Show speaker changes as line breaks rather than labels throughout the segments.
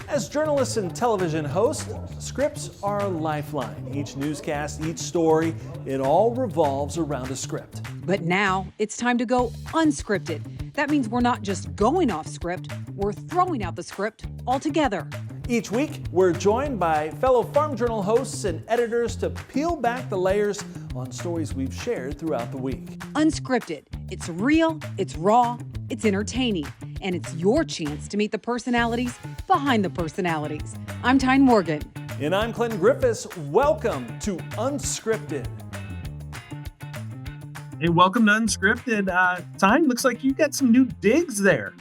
As journalists and television hosts, scripts are a lifeline. Each newscast, each story, it all revolves around a script.
But now it's time to go unscripted. That means we're not just going off script, we're throwing out the script altogether.
Each week, we're joined by fellow Farm Journal hosts and editors to peel back the layers on stories we've shared throughout the week.
Unscripted. It's real, it's raw, it's entertaining, and it's your chance to meet the personalities behind the personalities. I'm Tyne Morgan.
And I'm Clinton Griffiths. Welcome to Unscripted.
Hey, welcome to Unscripted. Tyne, looks like you got some new digs there.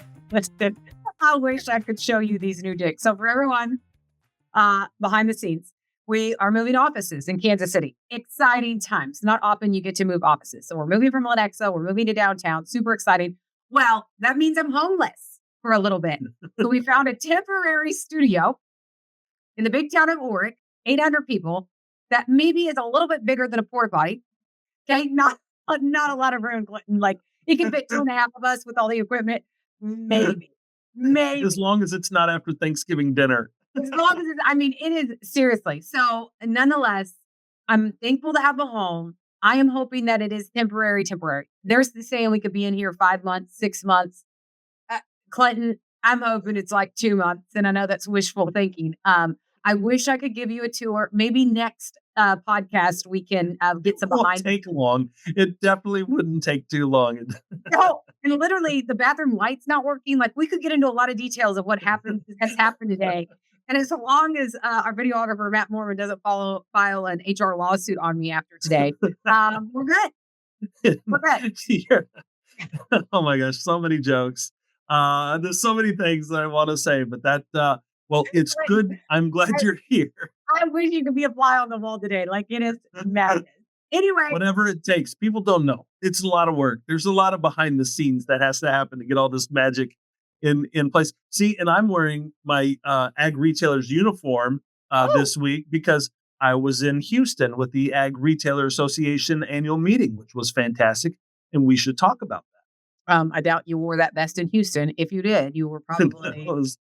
I wish I could show you these new digs. So for everyone behind the scenes, we are moving offices in Kansas City. Exciting times. Not often you get to move offices. So we're moving from Lenexa. We're moving to downtown. Super exciting. Well, that means I'm homeless for a little bit. So we found a temporary studio in the big town of Orick, 800 people, that maybe is a little bit bigger than a porta potty. Okay, not a lot of room, Clinton. Like, it can fit 2.5 of us with all the equipment. Maybe.
As long as it's not after Thanksgiving dinner.
As long as it is seriously. So nonetheless, I'm thankful to have a home. I am hoping that it is temporary. There's the saying we could be in here 5 months, 6 months. Clinton, I'm hoping it's like 2 months. And I know that's wishful thinking. I wish I could give you a tour. Maybe next podcast we can get some behind.
It won't take long. It definitely wouldn't take too long.
No, and literally the bathroom light's not working. Like, we could get into a lot of details of what has happened today. And as long as our videographer, Matt Mormon, doesn't file an HR lawsuit on me after today, we're good. We're good.
Yeah. Oh my gosh, so many jokes. There's so many things that I want to say, but well, it's good. I'm glad you're here.
I wish you could be a fly on the wall today. Like, it is madness. Anyway.
Whatever it takes. People don't know. It's a lot of work. There's a lot of behind the scenes that has to happen to get all this magic in place. See, and I'm wearing my Ag Retailer's uniform this week because I was in Houston with the Ag Retailer Association annual meeting, which was fantastic. And we should talk about that.
I doubt you wore that vest in Houston. If you did, you were probably...
it was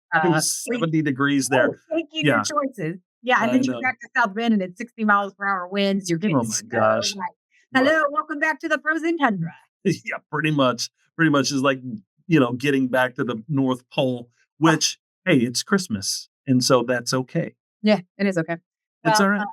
70 degrees there.
Taking your choices. Yeah, and then you go back to South Bend and it's 60 miles per hour winds. You're getting...
Oh my gosh.
Right. Hello, welcome back to the frozen tundra.
Yeah, pretty much. Pretty much is like, getting back to the North Pole, which, hey, it's Christmas. And so that's okay.
Yeah, it is okay.
It's all right.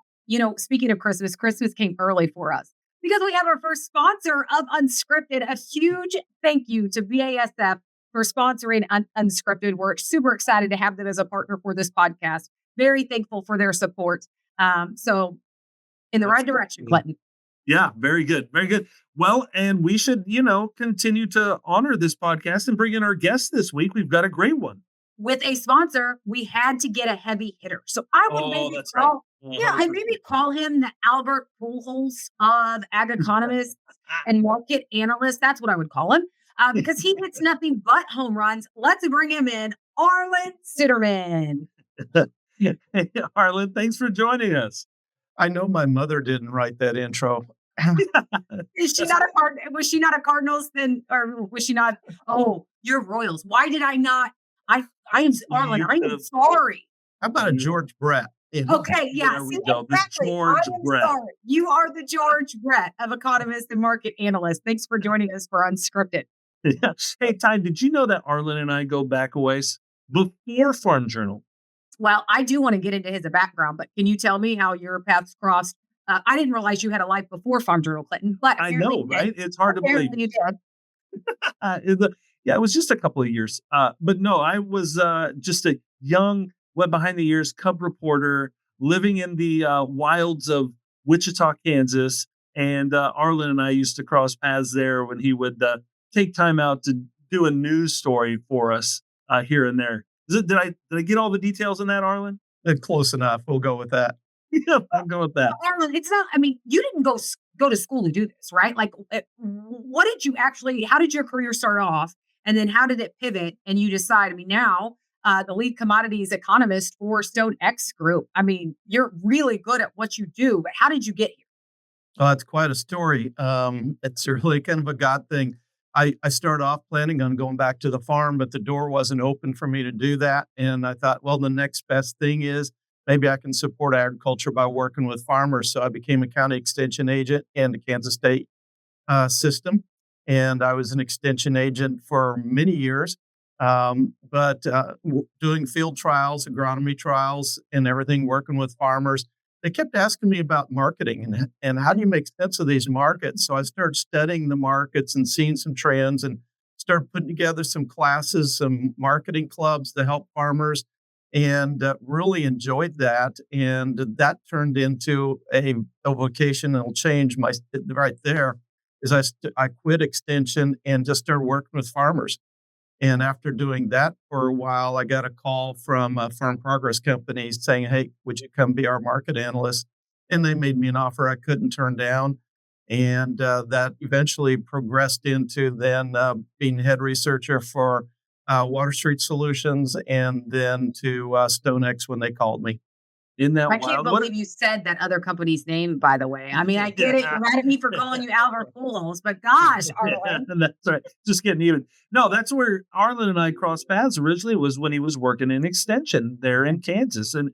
Speaking of Christmas came early for us because we have our first sponsor of Unscripted. A huge thank you to BASF for sponsoring Unscripted. We're super excited to have them as a partner for this podcast. Very thankful for their support. So in the right direction, Clinton.
Yeah, very good. Very good. Well, and we should, continue to honor this podcast and bring in our guest this week. We've got a great one.
With a sponsor, we had to get a heavy hitter. So I would maybe call him the Albert Pujols of Ag Economist and market analyst. That's what I would call him because he hits nothing but home runs. Let's bring him in, Arlan Suderman.
Hey, Arlan, thanks for joining us.
I know my mother didn't write that intro.
Was she not a Cardinals then, or was she not? Oh, you're Royals. Why did I not? I am Arlan. I'm sorry.
How about a George Brett?
Okay, yeah.
There we go.
Exactly.
George Brett.
Sorry. You are the George Brett of Economist and Market Analyst. Thanks for joining us for Unscripted.
Yeah. Hey, Tyne, did you know that Arlan and I go back a ways before Farm Journal?
Well, I do want to get into his background, but can you tell me how your paths crossed? I didn't realize you had a life before Farm Journal, Clinton. But
I know, right? It's hard to believe.
You
did. It was just a couple of years. But no, I was just a young, wet behind the ears cub reporter living in the wilds of Wichita, Kansas. And Arlan and I used to cross paths there when he would take time out to do a news story for us here and there. Did I get all the details in that, Arlan?
Close enough. We'll go with that.
Yeah, I'll go with that.
Arlan, it's not, you didn't go to school to do this, right? Like, how did your career start off? And then how did it pivot? And you decide, now the lead commodities economist for StoneX Group. You're really good at what you do, but how did you get here?
Oh, it's quite a story. It's really kind of a God thing. I started off planning on going back to the farm, but the door wasn't open for me to do that. And I thought, well, the next best thing is maybe I can support agriculture by working with farmers. So I became a county extension agent in the Kansas State system. And I was an extension agent for many years, doing field trials, agronomy trials, and everything, working with farmers. They kept asking me about marketing and how do you make sense of these markets? So I started studying the markets and seeing some trends and started putting together some classes, some marketing clubs to help farmers, and really enjoyed that. And that turned into a vocational change. Right there is I quit extension and just started working with farmers. And after doing that for a while, I got a call from a Farm Progress company saying, "Hey, would you come be our market analyst?" And they made me an offer I couldn't turn down. And that eventually progressed into then being head researcher for Water Street Solutions, and then to StoneX when they called me.
Isn't that
I can't
wild?
believe you said that other company's name, by the way. I mean, I get it. You're mad at me for calling you Albert Pujols, but gosh, Arlen.
That's right. Just getting even. No, that's where Arlen and I crossed paths originally, was when he was working in extension there in Kansas. And,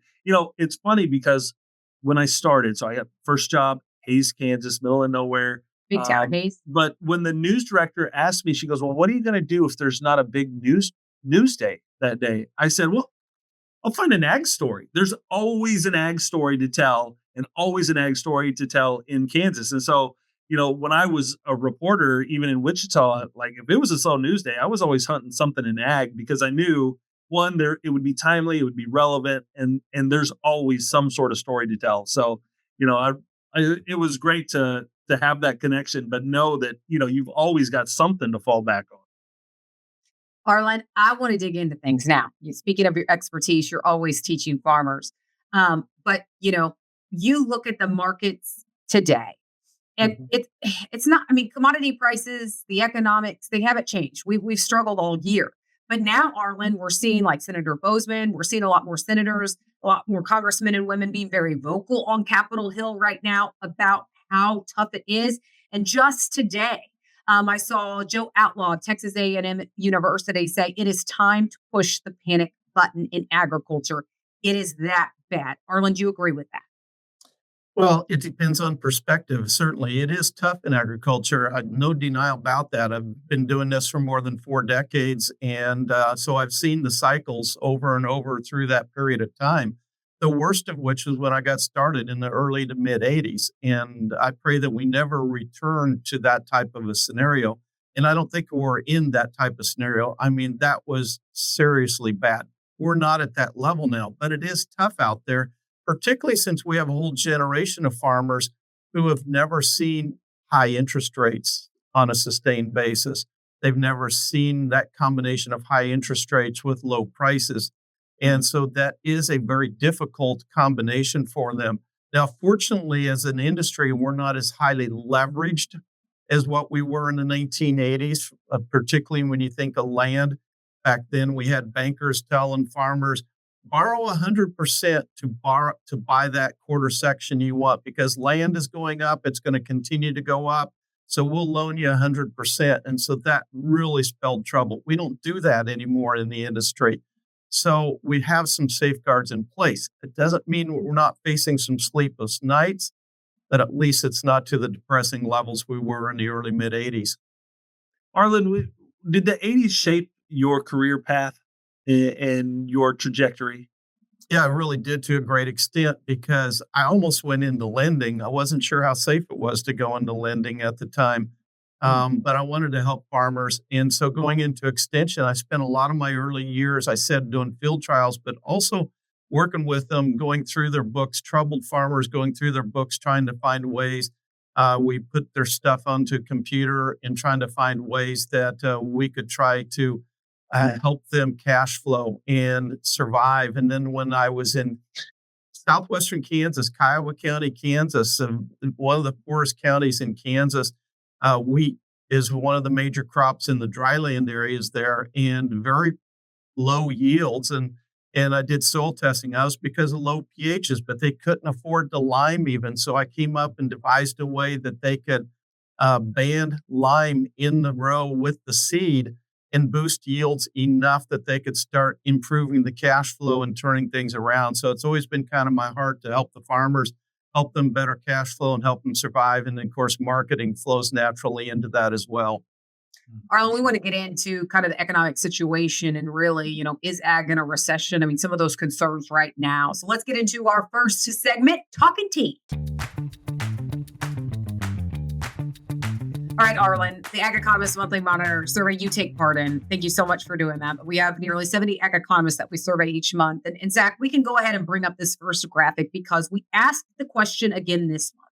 it's funny because when I started, so I got first job, Hayes, Kansas, middle of nowhere.
Big town, Hayes.
But when the news director asked me, she goes, "Well, what are you going to do if there's not a big news day that day?" I said, "Well, I'll find an ag story." There's always an ag story to tell, and always an ag story to tell in Kansas. And so, when I was a reporter, even in Wichita, like if it was a slow news day, I was always hunting something in ag because I knew, one, it would be timely, it would be relevant, and there's always some sort of story to tell. So, it was great to have that connection, but know that, you've always got something to fall back on.
Arlen, I want to dig into things now. Speaking of your expertise, you're always teaching farmers. But you look at the markets today, and it's not. I mean, commodity prices, the economics, they haven't changed. We've struggled all year, but now, Arlen, we're seeing like Senator Bozeman. We're seeing a lot more senators, a lot more congressmen and women being very vocal on Capitol Hill right now about how tough it is. And just today, I saw Joe Outlaw, Texas A&M University, say it is time to push the panic button in agriculture. It is that bad. Arlen, do you agree with that?
Well, it depends on perspective. Certainly, it is tough in agriculture. No denial about that. I've been doing this for more than 4 decades. And so I've seen the cycles over and over through that period of time. The worst of which was when I got started in the early to mid 80s. And I pray that we never return to that type of a scenario. And I don't think we're in that type of scenario. I mean, that was seriously bad. We're not at that level now, but it is tough out there, particularly since we have a whole generation of farmers who have never seen high interest rates on a sustained basis. They've never seen that combination of high interest rates with low prices. And so that is a very difficult combination for them. Now, fortunately, as an industry, we're not as highly leveraged as what we were in the 1980s, particularly when you think of land. Back then, we had bankers telling farmers, borrow 100% to buy that quarter section you want, because land is going up. It's going to continue to go up. So we'll loan you 100%. And so that really spelled trouble. We don't do that anymore in the industry. So we have some safeguards in place. It doesn't mean we're not facing some sleepless nights, but at least it's not to the depressing levels we were in the early mid 80s.
Arlen, did the 80s shape your career path and your trajectory?
Yeah, I really did to a great extent, because I almost went into lending. I wasn't sure how safe it was to go into lending at the time, but I wanted to help farmers. And so going into extension, I spent a lot of my early years, I said, doing field trials, but also working with them, going through their books, troubled farmers going through their books, trying to find ways. We put their stuff onto a computer and trying to find ways that we could try to help them cash flow and survive. And then when I was in southwestern Kansas, Kiowa County, Kansas, one of the poorest counties in Kansas, wheat is one of the major crops in the dryland areas there, and very low yields. And I did soil testing. I was because of low pHs, but they couldn't afford to lime even. So I came up and devised a way that they could band lime in the row with the seed and boost yields enough that they could start improving the cash flow and turning things around. So it's always been kind of my heart to help the farmers, help them better cash flow and help them survive. And of course, marketing flows naturally into that as well.
Arlen, we want to get into kind of the economic situation and really, is ag in a recession? I mean, some of those concerns right now. So let's get into our first segment, Talking Tea. All right, Arlen, the Ag Economist Monthly Monitor survey you take part in. Thank you so much for doing that. We have nearly 70 ag economists that we survey each month. And Zach, we can go ahead and bring up this first graphic because we asked the question again this month.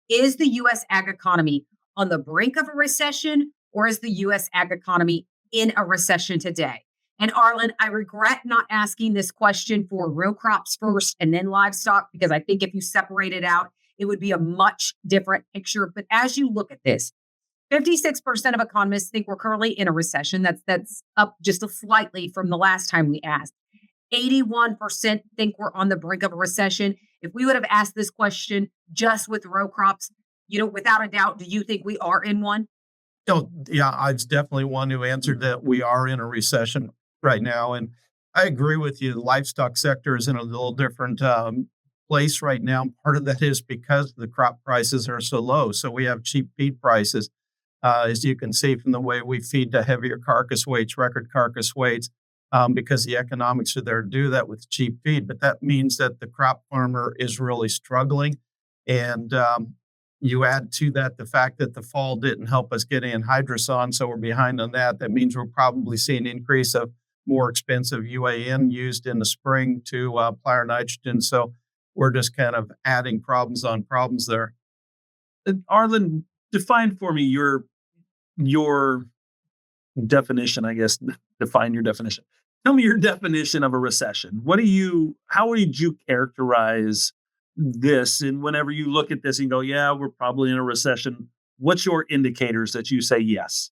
Is the U.S. ag economy on the brink of a recession, or is the U.S. ag economy in a recession today? And Arlen, I regret not asking this question for row crops first and then livestock, because I think if you separate it out, it would be a much different picture. But as you look at this, 56% of economists think we're currently in a recession. That's up just slightly from the last time we asked. 81% think we're on the brink of a recession. If we would have asked this question just with row crops, without a doubt, do you think we are in one?
Oh, yeah, I was definitely one who answered that we are in a recession right now. And I agree with you. The livestock sector is in a little different place right now. Part of that is because the crop prices are so low. So we have cheap feed prices. As you can see from the way we feed to heavier carcass weights, record carcass weights, because the economics are there to do that with cheap feed. But that means that the crop farmer is really struggling. And you add to that the fact that the fall didn't help us get anhydrous on, so we're behind on that. That means we're probably seeing an increase of more expensive UAN used in the spring to apply our nitrogen. So we're just kind of adding problems on problems there.
Arlen, define for me your definition, I guess. Define your definition. Tell me your definition of a recession. How would you characterize this? And whenever you look at this and go, yeah, we're probably in a recession, what's your indicators that you say yes?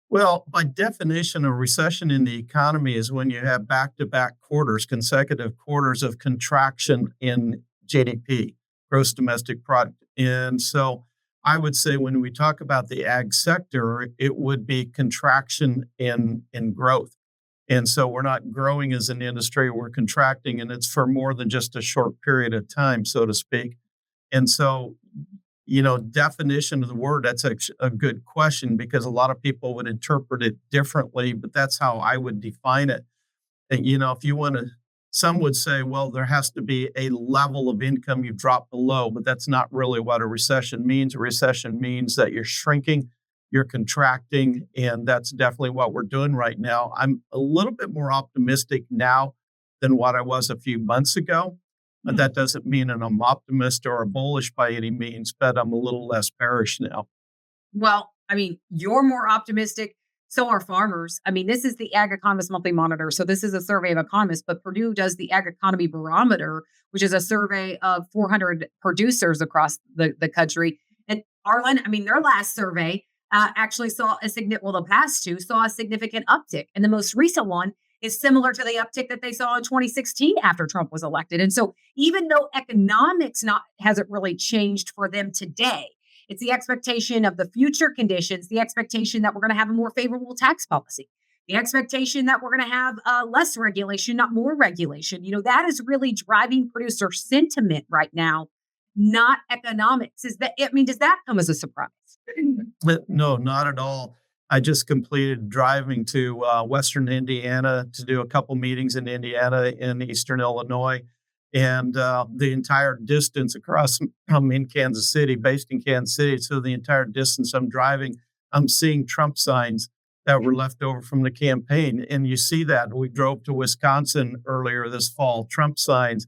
Well, by definition, a recession in the economy is when you have back-to-back quarters, consecutive quarters of contraction in GDP, gross domestic product. And so I would say when we talk about the ag sector, it would be contraction in growth. And so we're not growing as an industry, we're contracting, and it's for more than just a short period of time, so to speak. And so, definition of the word, that's a good question because a lot of people would interpret it differently, but that's how I would define it. And, if you want to, some would say, well, there has to be a level of income you drop below, but that's not really what a recession means. A recession means that you're shrinking, you're contracting, and that's definitely what we're doing right now. I'm a little bit more optimistic now than what I was a few months ago. But that doesn't mean that I'm optimist or bullish by any means, but I'm a little less bearish now.
Well, I mean, you're more optimistic. So are farmers. I mean, this is the Ag Economist Monthly Monitor. So this is a survey of economists, but Purdue does the Ag Economy Barometer, which is a survey of 400 producers across the country. And Arlen, I mean, their last survey actually saw the past two saw a significant uptick. And the most recent one is similar to the uptick that they saw in 2016 after Trump was elected. And so even though economics hasn't really changed for them today, it's the expectation of the future conditions, the expectation that we're going to have a more favorable tax policy, the expectation that we're going to have less regulation, not more regulation. That is really driving producer sentiment right now, not economics. Does that come as a surprise?
No, not at all. I just completed driving to Western Indiana to do a couple meetings in Indiana and Eastern Illinois. And the entire distance across, I'm in Kansas City, based in Kansas City. So the entire distance I'm driving, I'm seeing Trump signs that were left over from the campaign. And you see that. We drove to Wisconsin earlier this fall, Trump signs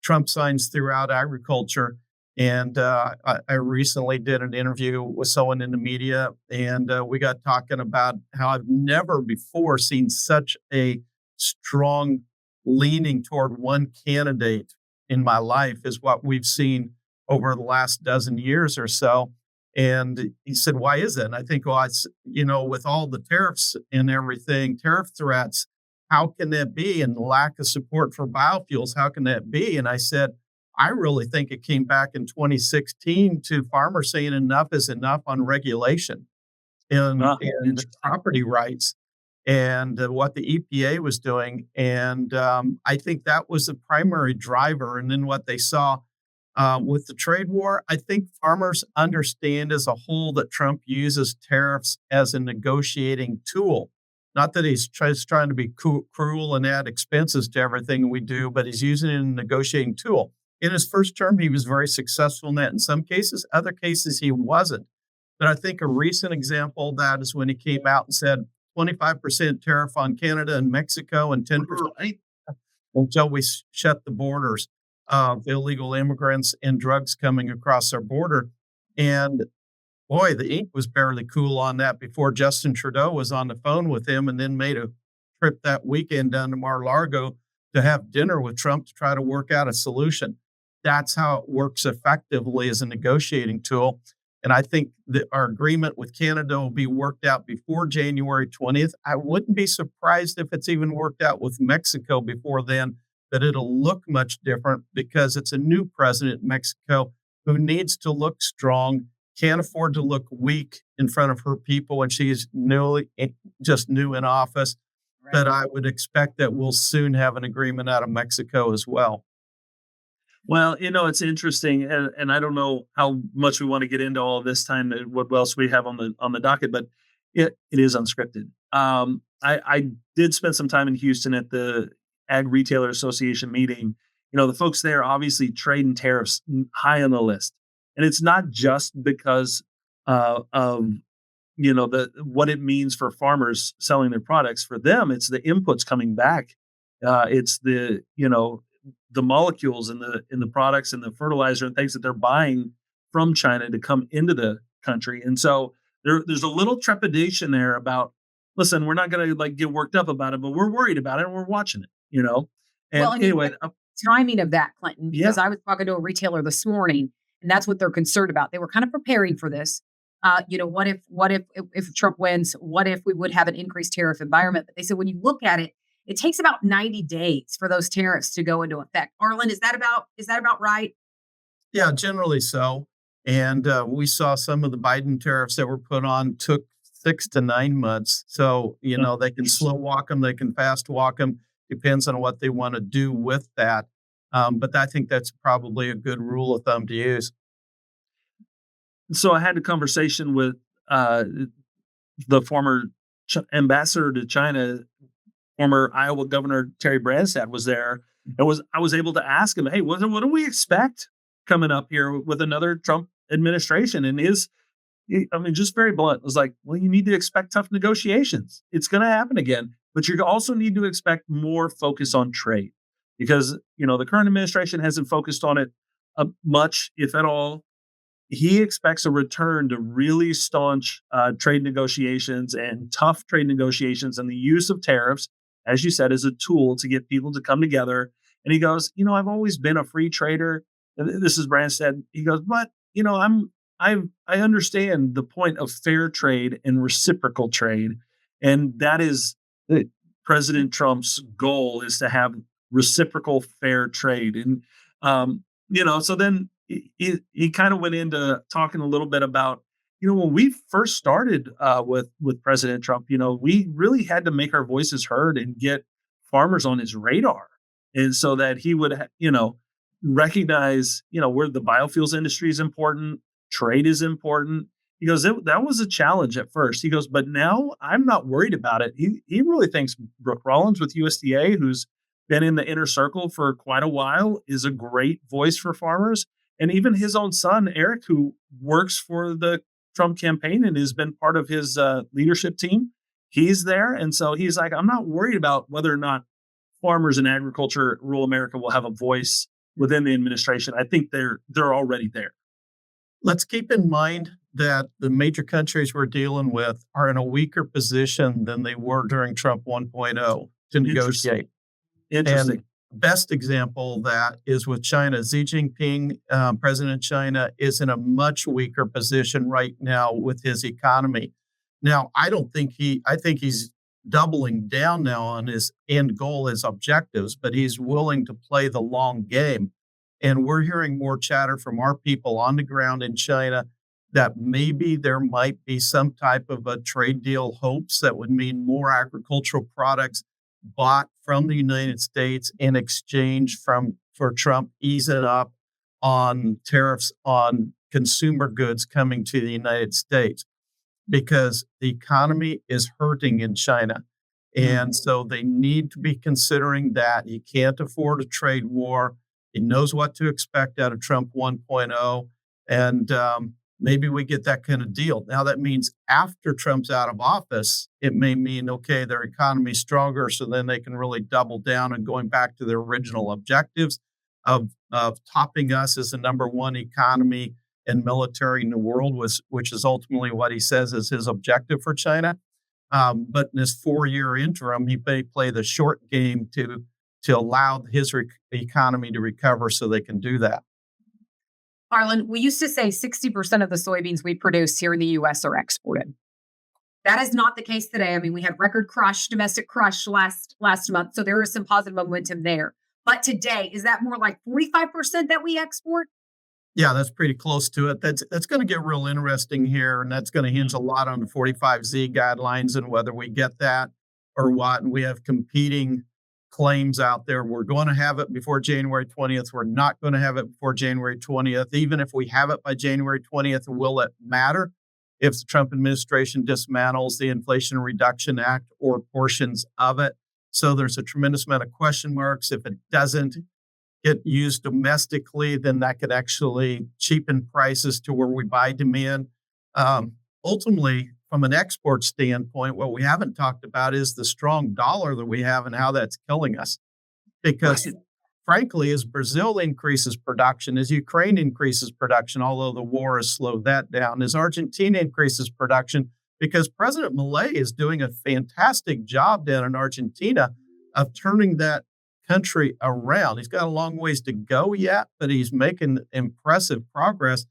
throughout agriculture. And I recently did an interview with someone in the media, and we got talking about how I've never before seen such a strong leaning toward one candidate in my life as what we've seen over the last dozen years or so. And he said, why is that? And I think, well, it's, with all the tariffs and everything, tariff threats, how can that be? And the lack of support for biofuels, how can that be? And I said, I really think it came back in 2016 to farmers saying enough is enough on regulation and
Interesting.
property rights and what the EPA was doing. And I think that was the primary driver. And then what they saw with the trade war, I think farmers understand as a whole that Trump uses tariffs as a negotiating tool. Not that he's just trying to be cruel and add expenses to everything we do, but he's using it as a negotiating tool. In his first term, he was very successful in that in some cases. Other cases, he wasn't. But I think a recent example of that is when he came out and said 25% tariff on Canada and Mexico and 10% until we shut the borders of illegal immigrants and drugs coming across our border. And boy, the ink was barely cool on that before Justin Trudeau was on the phone with him and then made a trip that weekend down to Mar-a-Lago to have dinner with Trump to try to work out a solution. That's how it works effectively as a negotiating tool. And I think that our agreement with Canada will be worked out before January 20th. I wouldn't be surprised if it's even worked out with Mexico before then, that it'll look much different because it's a new president in Mexico who needs to look strong, can't afford to look weak in front of her people when she's just new in office.
Right.
But I would expect that we'll soon have an agreement out of Mexico as well.
Well, it's interesting, and I don't know how much we want to get into all of this time, what else we have on the docket, but it is unscripted. I did spend some time in Houston at the Ag Retailer Association meeting. The folks there, obviously trade and tariffs high on the list. And it's not just because of what it means for farmers selling their products. For them, it's the inputs coming back. It's the molecules in the products and the fertilizer and things that they're buying from China to come into the country. And so there's a little trepidation there about, listen, we're not going to get worked up about it, but we're worried about it and we're watching it, And
Well, I mean,
anyway,
timing of that, Clinton, because
Yeah.
I was talking to a retailer this morning, and that's what they're concerned about. They were kind of preparing for this. What if Trump wins? What if we would have an increased tariff environment? But they said when you look at it, it takes about 90 days for those tariffs to go into effect. Arlan, is that about right?
Yeah, generally so. And we saw some of the Biden tariffs that were put on took 6 to 9 months. So, they can slow walk them, they can fast walk them. Depends on what they want to do with that. But I think that's probably a good rule of thumb to use.
So I had a conversation with the former ambassador to China, former Iowa Governor Terry Branstad was there. I was able to ask him, hey, what do we expect coming up here with another Trump administration? And just very blunt, it was like, well, you need to expect tough negotiations. It's going to happen again, but you also need to expect more focus on trade because, the current administration hasn't focused on it much, if at all. He expects a return to really staunch trade negotiations and tough trade negotiations and the use of tariffs, as you said, as a tool to get people to come together. And he goes, I've always been a free trader. And this is Branstad. He goes, but I understand the point of fair trade and reciprocal trade, and that is President Trump's goal is to have reciprocal fair trade. And so then he kind of went into talking a little bit about, when we first started with President Trump, we really had to make our voices heard and get farmers on his radar, and so that he would, recognize, where the biofuels industry is important, trade is important. He goes, that was a challenge at first. He goes, but now I'm not worried about it. He really thinks Brooke Rollins with USDA, who's been in the inner circle for quite a while, is a great voice for farmers. And even his own son, Eric, who works for the Trump campaign and has been part of his leadership team, he's there. And so he's like, I'm not worried about whether or not farmers in agriculture, rural America will have a voice within the administration. I think they're already there.
Let's keep in mind that the major countries we're dealing with are in a weaker position than they were during Trump 1.0 to negotiate.
Interesting.
And best example of that is with China. Xi Jinping, president of China, is in a much weaker position right now with his economy. Now, I think he's doubling down now on his end goal, his objectives, but he's willing to play the long game. And we're hearing more chatter from our people on the ground in China that maybe there might be some type of a trade deal hopes that would mean more agricultural products bought from the United States in exchange for Trump easing up on tariffs on consumer goods coming to the United States, because the economy is hurting in China. And so they need to be considering that. He can't afford a trade war. He knows what to expect out of Trump 1.0. And maybe we get that kind of deal. Now, that means after Trump's out of office, it may mean, okay, their economy's stronger, so then they can really double down and going back to their original objectives of topping us as the number one economy and military in the world, which is ultimately what he says is his objective for China. But in this 4-year interim, he may play the short game to allow his economy to recover so they can do that.
Arlan, we used to say 60% of the soybeans we produce here in the U.S. are exported. That is not the case today. I mean, we had record crush, domestic crush last month, so there is some positive momentum there. But today, is that more like 45% that we export?
Yeah, that's pretty close to it. That's going to get real interesting here, and that's going to hinge a lot on the 45Z guidelines and whether we get that or what. And we have competing claims out there. We're going to have it before January 20th. We're not going to have it before January 20th. Even if we have it by January 20th, will it matter if the Trump administration dismantles the Inflation Reduction Act or portions of it? So there's a tremendous amount of question marks. If it doesn't get used domestically, then that could actually cheapen prices to where we buy demand. Ultimately, from an export standpoint, what we haven't talked about is the strong dollar that we have and how that's killing us. Because frankly, as Brazil increases production, as Ukraine increases production, although the war has slowed that down, as Argentina increases production, because President Milei is doing a fantastic job down in Argentina of turning that country around. He's got a long ways to go yet, but he's making impressive progress.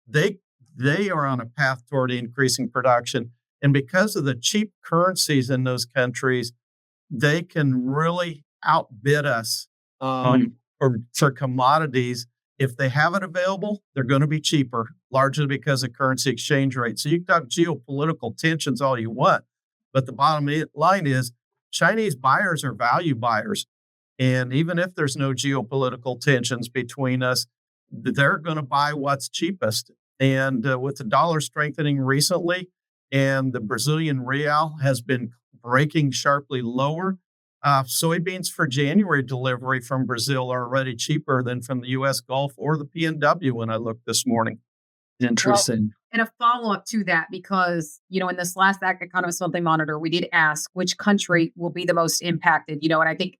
They are on a path toward increasing production. And because of the cheap currencies in those countries, they can really outbid us for commodities. If they have it available, they're going to be cheaper, largely because of currency exchange rates. So you can talk geopolitical tensions all you want, but the bottom line is Chinese buyers are value buyers. And even if there's no geopolitical tensions between us, they're going to buy what's cheapest. And with the dollar strengthening recently and the Brazilian real has been breaking sharply lower, soybeans for January delivery from Brazil are already cheaper than from the U.S. Gulf or the PNW when I looked this morning.
Interesting.
And a follow-up to that, because, in this last Economist Monthly Monitor, we did ask which country will be the most impacted, and I think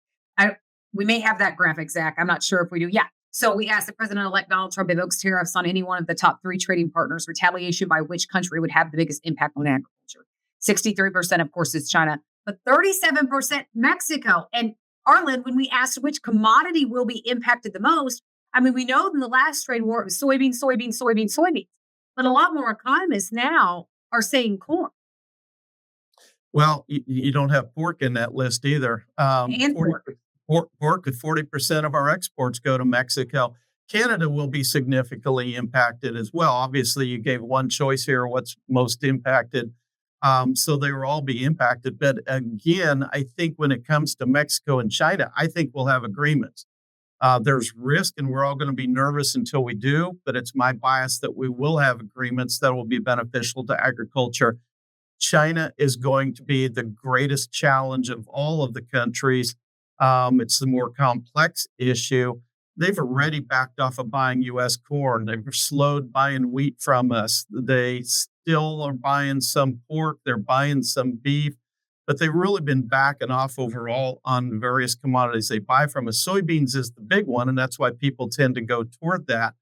we may have that graphic, Zach. I'm not sure if we do. Yeah. So we asked the President-elect Donald Trump invokes tariffs on any one of the top 3 trading partners. Retaliation by which country would have the biggest impact on agriculture? 63%, of course, is China, but 37% Mexico. And Arlan, when we asked which commodity will be impacted the most, I mean, we know in the last trade war, it was soybeans. But a lot more economists now are saying corn.
Well, you don't have pork in that list either.
And pork.
Pork, 40% of our exports go to Mexico. Canada will be significantly impacted as well. Obviously, you gave one choice here, what's most impacted. So they will all be impacted. But again, I think when it comes to Mexico and China, I think we'll have agreements. There's risk, and we're all going to be nervous until we do. But it's my bias that we will have agreements that will be beneficial to agriculture. China is going to be the greatest challenge of all of the countries. It's the more complex issue. They've already backed off of buying U.S. corn. They've slowed buying wheat from us. They still are buying some pork. They're buying some beef, but they've really been backing off overall on various commodities they buy from us. Soybeans is the big one, and that's why people tend to go toward that.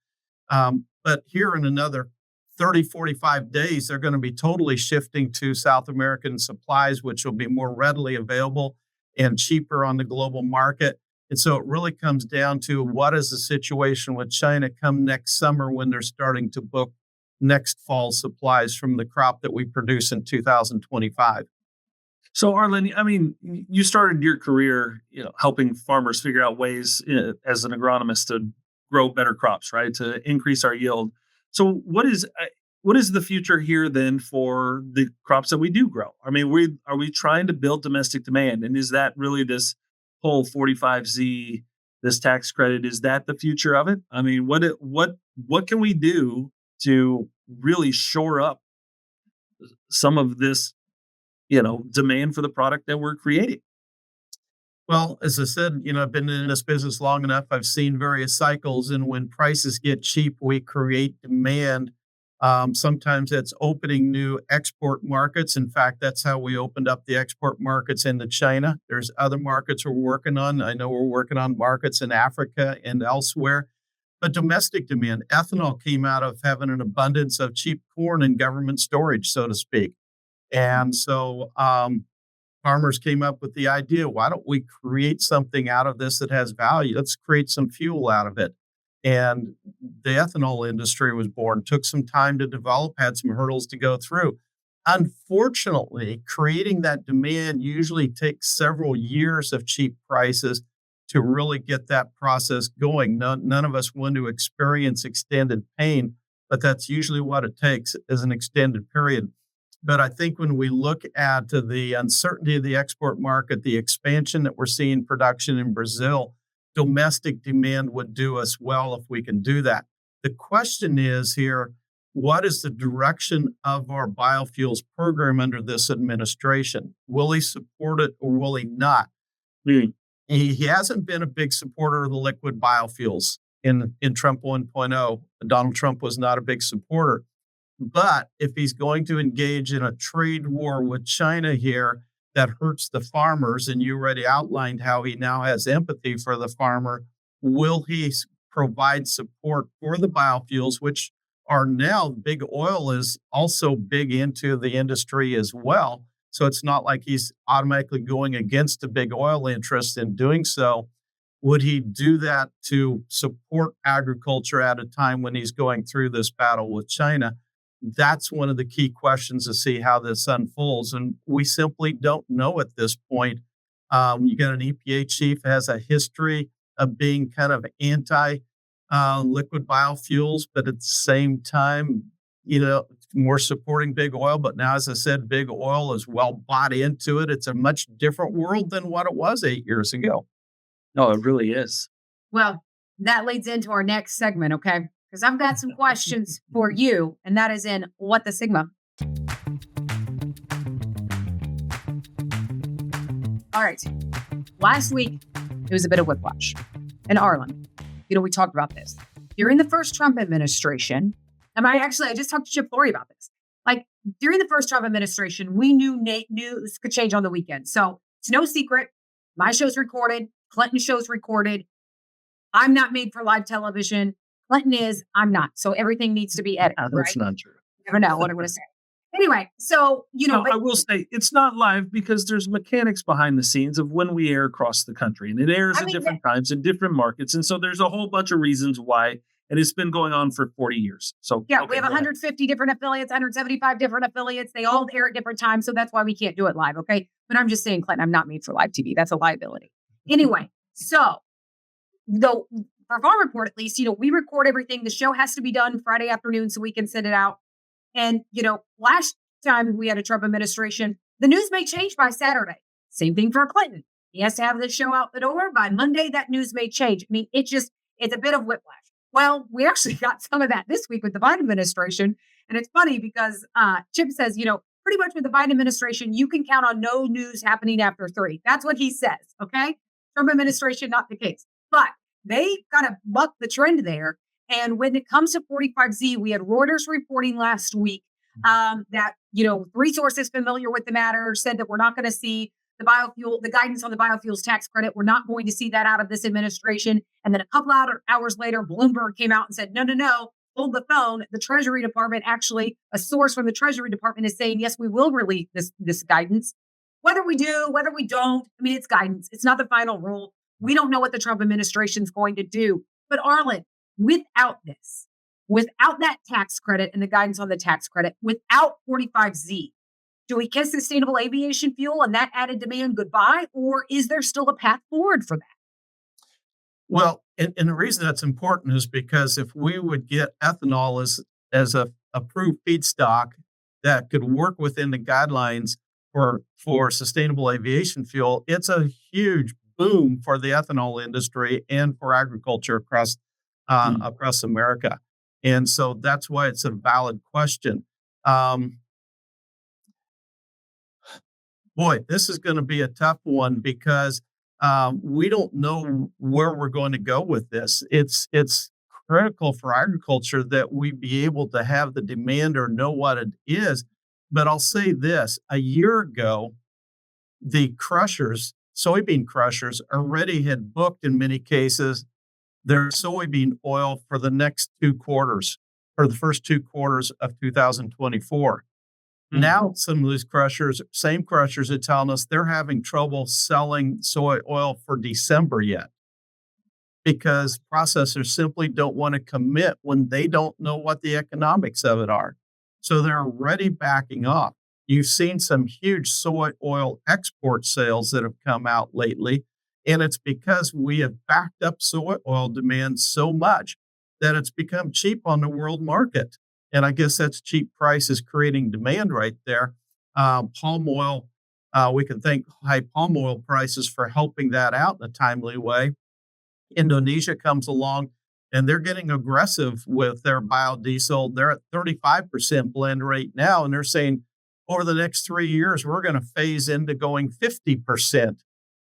But here in another 30, 45 days, they're going to be totally shifting to South American supplies, which will be more readily available and cheaper on the global market. And so it really comes down to what is the situation with China come next summer when they're starting to book next fall supplies from the crop that we produce in 2025.
So, Arlan, I mean, you started your career, helping farmers figure out ways as an agronomist to grow better crops, right? To increase our yield. So what is the future here then for the crops that we do grow? I mean, are we trying to build domestic demand, and is that really this whole 45Z, this tax credit? Is that the future of it? I mean, what can we do to really shore up some of this, demand for the product that we're creating?
Well, as I said, I've been in this business long enough. I've seen various cycles, and when prices get cheap, we create demand. Sometimes it's opening new export markets. In fact, that's how we opened up the export markets into China. There's other markets we're working on. I know we're working on markets in Africa and elsewhere. But domestic demand, ethanol came out of having an abundance of cheap corn in government storage, so to speak. And so farmers came up with the idea, why don't we create something out of this that has value? Let's create some fuel out of it. And the ethanol industry was born, took some time to develop, had some hurdles to go through. Unfortunately, creating that demand usually takes several years of cheap prices to really get that process going. None of us want to experience extended pain, but that's usually what it takes is an extended period. But I think when we look at the uncertainty of the export market, the expansion that we're seeing production in Brazil, domestic demand would do us well if we can do that. The question is here, what is the direction of our biofuels program under this administration? Will he support it or will he not?
Mm.
He hasn't been a big supporter of the liquid biofuels in Trump 1.0. Donald Trump was not a big supporter. But if he's going to engage in a trade war with China here that hurts the farmers, and you already outlined how he now has empathy for the farmer, will he provide support for the biofuels, which are now big oil is also big into the industry as well. So it's not like he's automatically going against the big oil interest in doing so. Would he do that to support agriculture at a time when he's going through this battle with China? That's one of the key questions to see how this unfolds. And we simply don't know at this point. You got an EPA chief has a history of being kind of anti liquid biofuels, but at the same time, more supporting big oil. But now, as I said, big oil is well bought into it. It's a much different world than what it was 8 years ago.
No, it really is.
Well, that leads into our next segment, okay? Because I've got some questions for you, and that is in What the Sigma. All right. Last week, it was a bit of whiplash. And Arlan, we talked about this. During the first Trump administration, and I just talked to Chip Flory about this. Like, during the first Trump administration, we knew this could change on the weekend. So it's no secret. My show's recorded. Clinton show's recorded. I'm not made for live television. Clinton is, I'm not. So everything needs to be edited.
That's
right?
not true.
You never know what I'm going to say. Anyway, so,
No, I will say it's not live because there's mechanics behind the scenes of when we air across the country, and it airs at different times in different markets. And so there's a whole bunch of reasons why, and it's been going on for 40 years. So
yeah, we have 150 different affiliates, 175 different affiliates. They all air at different times. So that's why we can't do it live. Okay. But I'm just saying, Clinton, I'm not made for live TV. That's a liability. Anyway, so though for Farm Report, at least, we record everything. The show has to be done Friday afternoon so we can send it out. And, last time we had a Trump administration, the news may change by Saturday. Same thing for Clinton. He has to have this show out the door by Monday. That news may change. I mean, it's a bit of whiplash. Well, we actually got some of that this week with the Biden administration. And it's funny because Chip says, pretty much with the Biden administration, you can count on no news happening after 3. That's what he says. Okay. Trump administration, not the case. But they kind of bucked the trend there. And when it comes to 45Z, we had Reuters reporting last week that, 3 sources familiar with the matter said that we're not going to see the guidance on the biofuels tax credit. We're not going to see that out of this administration. And then a couple hours later, Bloomberg came out and said, no, hold the phone. The Treasury Department, actually, a source from the Treasury Department is saying, yes, we will release this guidance. Whether we do, whether we don't, I mean, it's guidance. It's not the final rule. We don't know what the Trump administration is going to do. But Arlan, without that tax credit and the guidance on the tax credit, without 45Z, do we kiss sustainable aviation fuel and that added demand goodbye? Or is there still a path forward for that?
Well, and the reason that's important is because if we would get ethanol as a approved feedstock that could work within the guidelines for sustainable aviation fuel, it's a huge boom for the ethanol industry and for agriculture
Mm.
across America. And so that's why it's a valid question. Um, Boy, this is going to be a tough one because we don't know where we're going to go with this. It's critical for agriculture that we be able to have the demand or know what it is. But I'll say this: a year ago, the crushers, soybean crushers, already had booked in many cases their soybean oil for the next 2 quarters, for the first 2 quarters of 2024.
Mm.
Now, some of these crushers, same crushers, are telling us they're having trouble selling soy oil for December yet because processors simply don't want to commit when they don't know what the economics of it are. So they're already backing off. You've seen some huge soy oil export sales that have come out lately, and it's because we have backed up soy oil demand so much that it's become cheap on the world market. And I guess that's cheap prices creating demand right there. Palm oil, we can thank high palm oil prices for helping that out in a timely way. Indonesia comes along and they're getting aggressive with their biodiesel. They're at 35% blend rate now, and they're saying over the next 3 years, we're going to phase into going 50%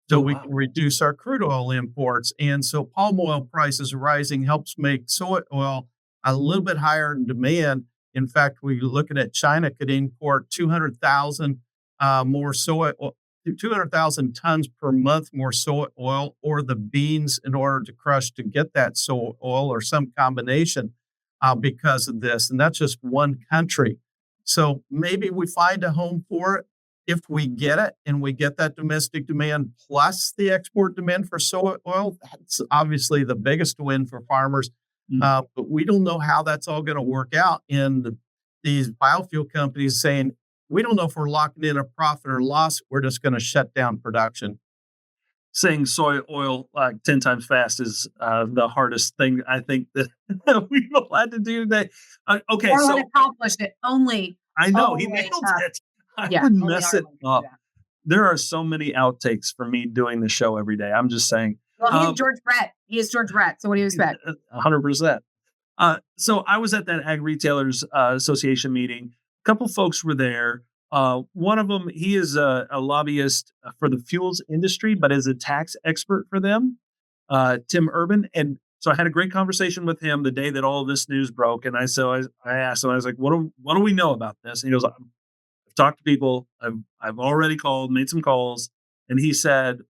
so
Oh,
we
wow.
can reduce our crude oil imports. And so palm oil prices rising helps make soy oil a little bit higher in demand. In fact, we're looking at China could import 200,000 more soy, 200,000 tons per month more soy oil, or the beans in order to crush to get that soy oil, or some combination because of this. And that's just one country. So maybe we find a home for it if we get it and we get that domestic demand plus the export demand for soy oil. That's obviously the biggest win for farmers.
Mm.
But we don't know how that's all going to work out. And these biofuel companies saying, we don't know if we're locking in a profit or loss. We're just going to shut down production.
Saying soy oil 10 times fast is the hardest thing I think that we've had to do today. Okay,
Arlen
so
accomplished it. Only,
I know he
only,
nailed it. I
yeah,
would
only
mess it
Arlen can do
up.
that.
There are so many outtakes for me doing the show every day. I'm just saying.
Well, he is George Brett. He is George Brett. So what do you expect?
100%. So I was at that Ag Retailers Association meeting. A couple folks were there. One of them, he is a lobbyist for the fuels industry, but is a tax expert for them, Tim Urban. And so I had a great conversation with him the day that all of this news broke. And I asked him, I was like, what do we know about this? And he goes, I've talked to people. I've already called, made some calls. And he said,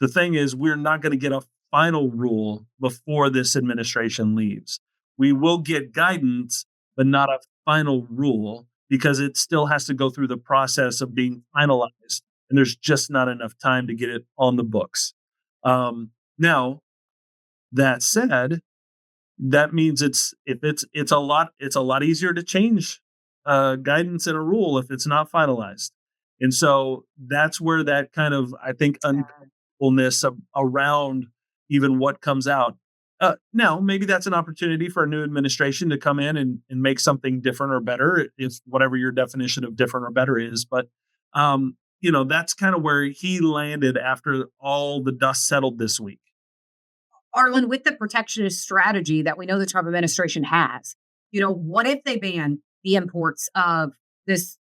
the thing is, we're not going to get a final rule before this administration leaves. We will get guidance, but not a final rule because it still has to go through the process of being finalized. And there's just not enough time to get it on the books. Now, that said, that means it's a lot easier to change guidance in a rule if it's not finalized. And so that's where that kind of, I think, uncomfortableness around even what comes out. Now, maybe that's an opportunity for a new administration to come in and make something different or better, if whatever your definition of different or better is. But, that's kind of where he landed after all the dust settled this week.
Arlen, with the protectionist strategy that we know the Trump administration has, what if they ban the imports of this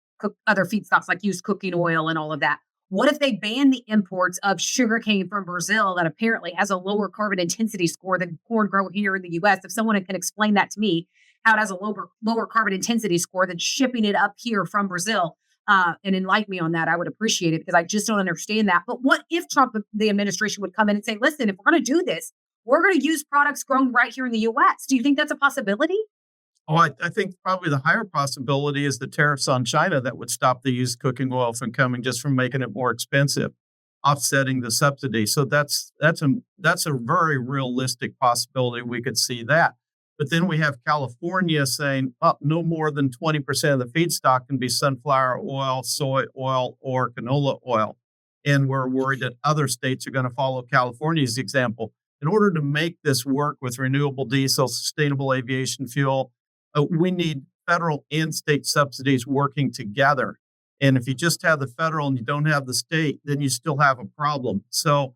other feedstocks like used cooking oil and all of that? What if they ban the imports of sugarcane from Brazil that apparently has a lower carbon intensity score than corn grown here in the US? If someone can explain that to me, how it has a lower carbon intensity score than shipping it up here from Brazil, and enlighten me on that, I would appreciate it because I just don't understand that. But what if Trump, the administration, would come in and say, listen, if we're going to do this, we're going to use products grown right here in the US? Do you think that's a possibility?
Oh, I think probably the higher possibility is the tariffs on China that would stop the used cooking oil from coming, just from making it more expensive, offsetting the subsidy. So that's a very realistic possibility. We could see that. But then we have California saying, oh, no more than 20% of the feedstock can be sunflower oil, soy oil, or canola oil. And we're worried that other states are going to follow California's example. in order to make this work with renewable diesel, sustainable aviation fuel, we need federal and state subsidies working together. And if you just have the federal and you don't have the state, then you still have a problem. So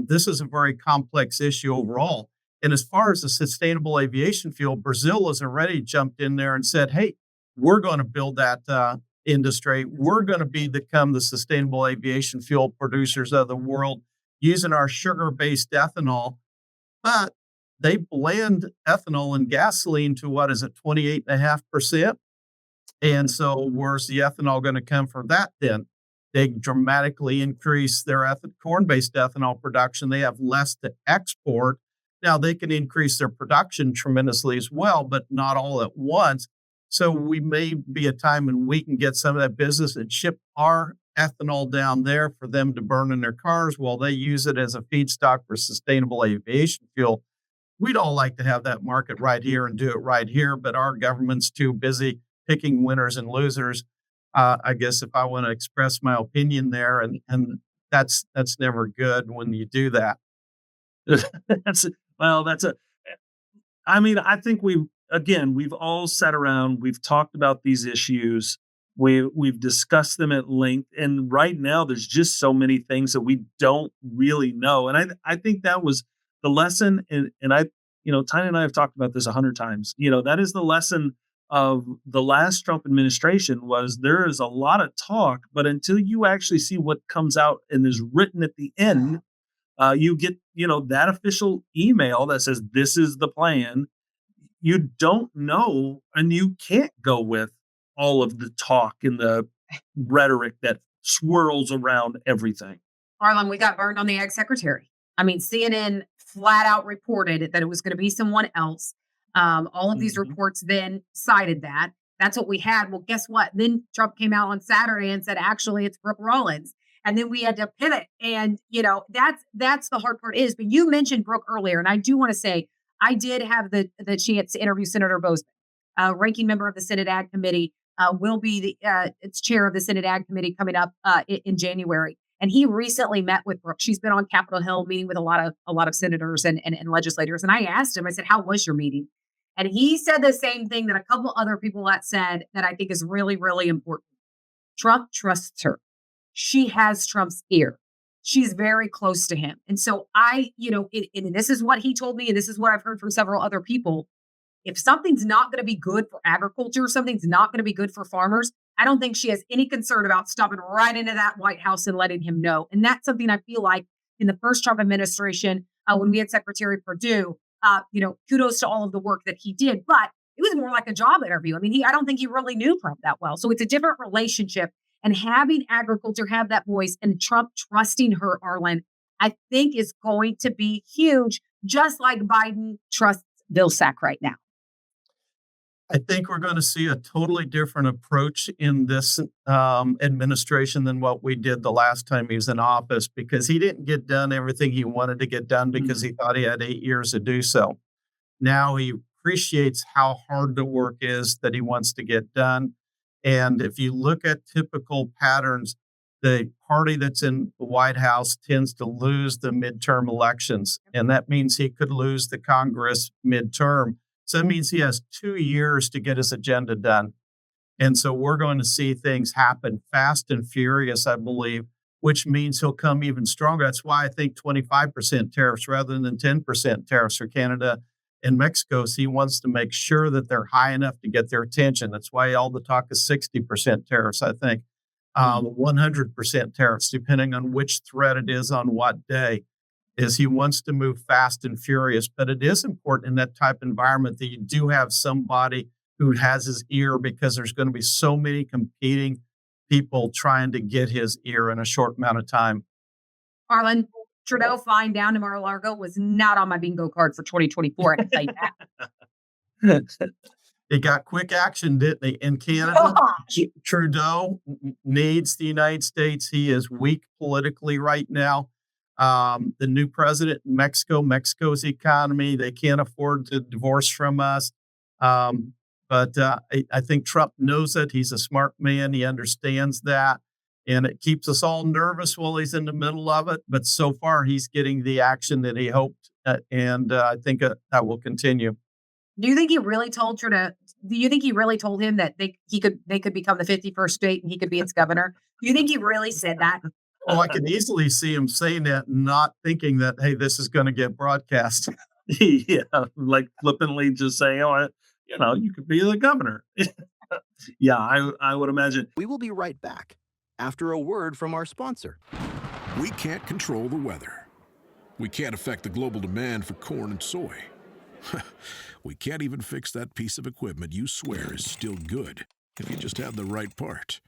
this is a very complex issue overall. And as far as the sustainable aviation fuel, Brazil has already jumped in there and said, hey, we're going to build that industry. We're going to become the sustainable aviation fuel producers of the world using our sugar-based ethanol. But they blend ethanol and gasoline to 28.5%. And so where's the ethanol going to come from that then? They dramatically increase their corn-based ethanol production. They have less to export. Now, they can increase their production tremendously as well, but not all at once. So we may be a time when we can get some of that business and ship our ethanol down there for them to burn in their cars while they use it as a feedstock for sustainable aviation fuel. We'd all like to have that market right here and do it right here, but our government's too busy picking winners and losers. I guess if I want to express my opinion there, and that's never good when you do that.
I think we've all sat around, we've talked about these issues, we've discussed them at length, and right now there's just so many things that we don't really know. And I think that was the lesson, and Tyne and I have talked about this 100 times. That is the lesson of the last Trump administration, was there is a lot of talk, but until you actually see what comes out and is written at the end, you get, that official email that says, this is the plan. You don't know, and you can't go with all of the talk and the rhetoric that swirls around everything.
Arlan, we got burned on the ag secretary. I mean, CNN flat out reported that it was going to be someone else. All of these reports then cited that. That's what we had. Well, guess what? Then Trump came out on Saturday and said, actually, it's Brooke Rollins. And then we had to pivot. And, that's the hard part is. But you mentioned Brooke earlier. And I do want to say, I did have the chance to interview Senator Bozeman, ranking member of the Senate Ag Committee, will be its chair of the Senate Ag Committee coming up in January. And he recently met with Brooke. She's been on Capitol Hill meeting with a lot of senators and legislators. And I asked him, I said, how was your meeting? And he said the same thing that a couple other people that said that I think is really, really important. Trump trusts her. She has Trump's ear. She's very close to him. And so and this is what he told me, and this is what I've heard from several other people. If something's not going to be good for agriculture, something's not going to be good for farmers, I don't think she has any concern about stopping right into that White House and letting him know. And that's something I feel like in the first Trump administration, when we had Secretary Perdue, kudos to all of the work that he did, but it was more like a job interview. I mean, I don't think he really knew Trump that well. So it's a different relationship, and having agriculture have that voice and Trump trusting her, Arlan, I think is going to be huge, just like Biden trusts Vilsack right now.
I think we're going to see a totally different approach in this administration than what we did the last time he was in office, because he didn't get done everything he wanted to get done because he thought he had 8 years to do so. Now he appreciates how hard the work is that he wants to get done. And if you look at typical patterns, the party that's in the White House tends to lose the midterm elections. And that means he could lose the Congress midterm. So that means he has 2 years to get his agenda done. And so we're going to see things happen fast and furious, I believe, which means he'll come even stronger. That's why I think 25% tariffs rather than 10% tariffs for Canada and Mexico. So he wants to make sure that they're high enough to get their attention. That's why all the talk is 60% tariffs, I think, 100% tariffs, depending on which threat it is on what day. Is he wants to move fast and furious. But it is important in that type of environment that you do have somebody who has his ear, because there's going to be so many competing people trying to get his ear in a short amount of time.
Arlan, Trudeau flying down to Mar-a-Lago was not on my bingo card for 2024. I can tell you that.
They got quick action, didn't they? In Canada, Trudeau needs the United States. He is weak politically right now. The new president in Mexico's economy, they can't afford to divorce from us. But I think Trump knows it. He's a smart man. He understands that. And it keeps us all nervous while he's in the middle of it. But so far, he's getting the action that he hoped and I think that will continue.
Do you think he really told her to? Do you think he really told him that they could become the 51st state and he could be its governor? Do you think he really said that?
Oh, I can easily see him saying that, and not thinking that, hey, this is going to get broadcast.
Yeah, like flippantly just saying, "Oh, you could be the governor." Yeah, I would imagine.
We will be right back after a word from our sponsor.
We can't control the weather. We can't affect the global demand for corn and soy. We can't even fix that piece of equipment you swear is still good if you just have the right part.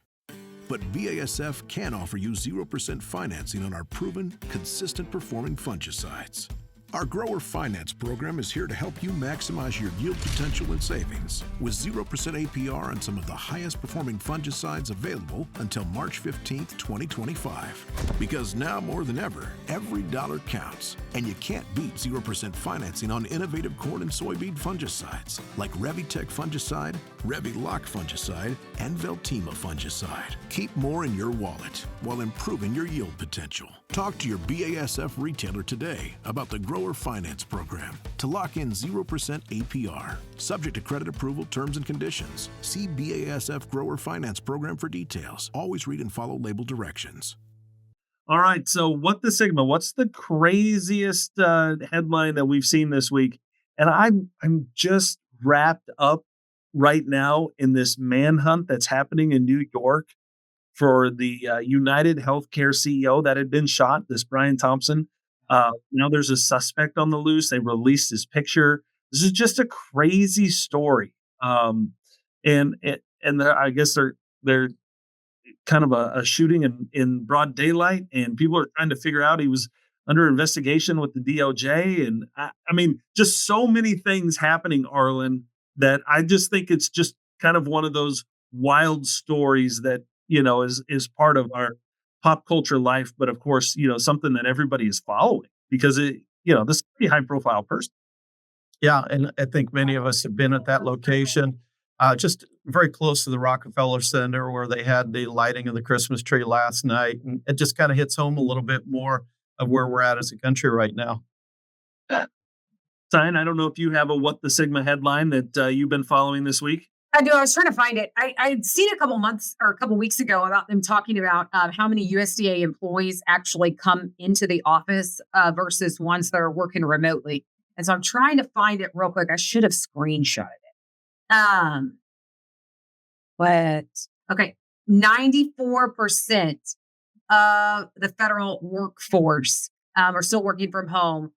But BASF can offer you 0% financing on our proven, consistent performing fungicides. Our grower finance program is here to help you maximize your yield potential and savings with 0% APR on some of the highest performing fungicides available until March 15th, 2025. Because now more than ever, every dollar counts, and you can't beat 0% financing on innovative corn and soybean fungicides like Revitech fungicide, Revilock fungicide, and Veltima fungicide. Keep more in your wallet while improving your yield potential. Talk to your BASF retailer today about the Grower Finance Program to lock in 0% APR. Subject to credit approval, terms and conditions. See BASF Grower Finance Program for details. Always read and follow label directions.
All right, so what the Sigma? What's the craziest headline that we've seen this week? And I'm just wrapped up right now in this manhunt that's happening in New York for the United Healthcare CEO that had been shot, this Brian Thompson. Now there's a suspect on the loose. They released his picture. This is just a crazy story. And I guess they're kind of a shooting in broad daylight, and people are trying to figure out he was under investigation with the DOJ. And I mean, just so many things happening, Arlan, that I just think it's just kind of one of those wild stories that, is part of our pop culture life. But of course, something that everybody is following because this is a pretty high profile person.
Yeah, and I think many of us have been at that location, just very close to the Rockefeller Center where they had the lighting of the Christmas tree last night. And it just kind of hits home a little bit more of where we're at as a country right now.
Tyne, I don't know if you have a What the Sigma headline that you've been following this week.
I do. I was trying to find it. I'd seen a couple weeks ago about them talking about how many USDA employees actually come into the office versus ones that are working remotely. And so I'm trying to find it real quick. I should have screenshotted it. But okay, 94% of the federal workforce are still working from home.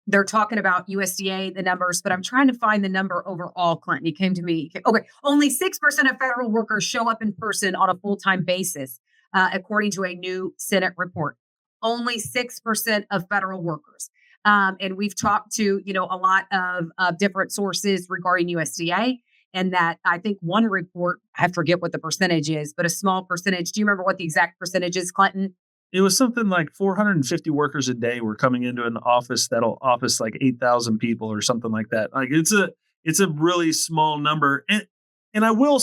They're talking about USDA, the numbers, but I'm trying to find the number overall, Clinton. You came to me. Okay. Only 6% of federal workers show up in person on a full-time basis, according to a new Senate report. Only 6% of federal workers. And we've talked to, a lot of different sources regarding USDA, and that I think one report, I forget what the percentage is, but a small percentage. Do you remember what the exact percentage is, Clinton?
It was something like 450 workers a day were coming into an office that'll office like 8,000 people or something like that. Like it's a really small number. And I will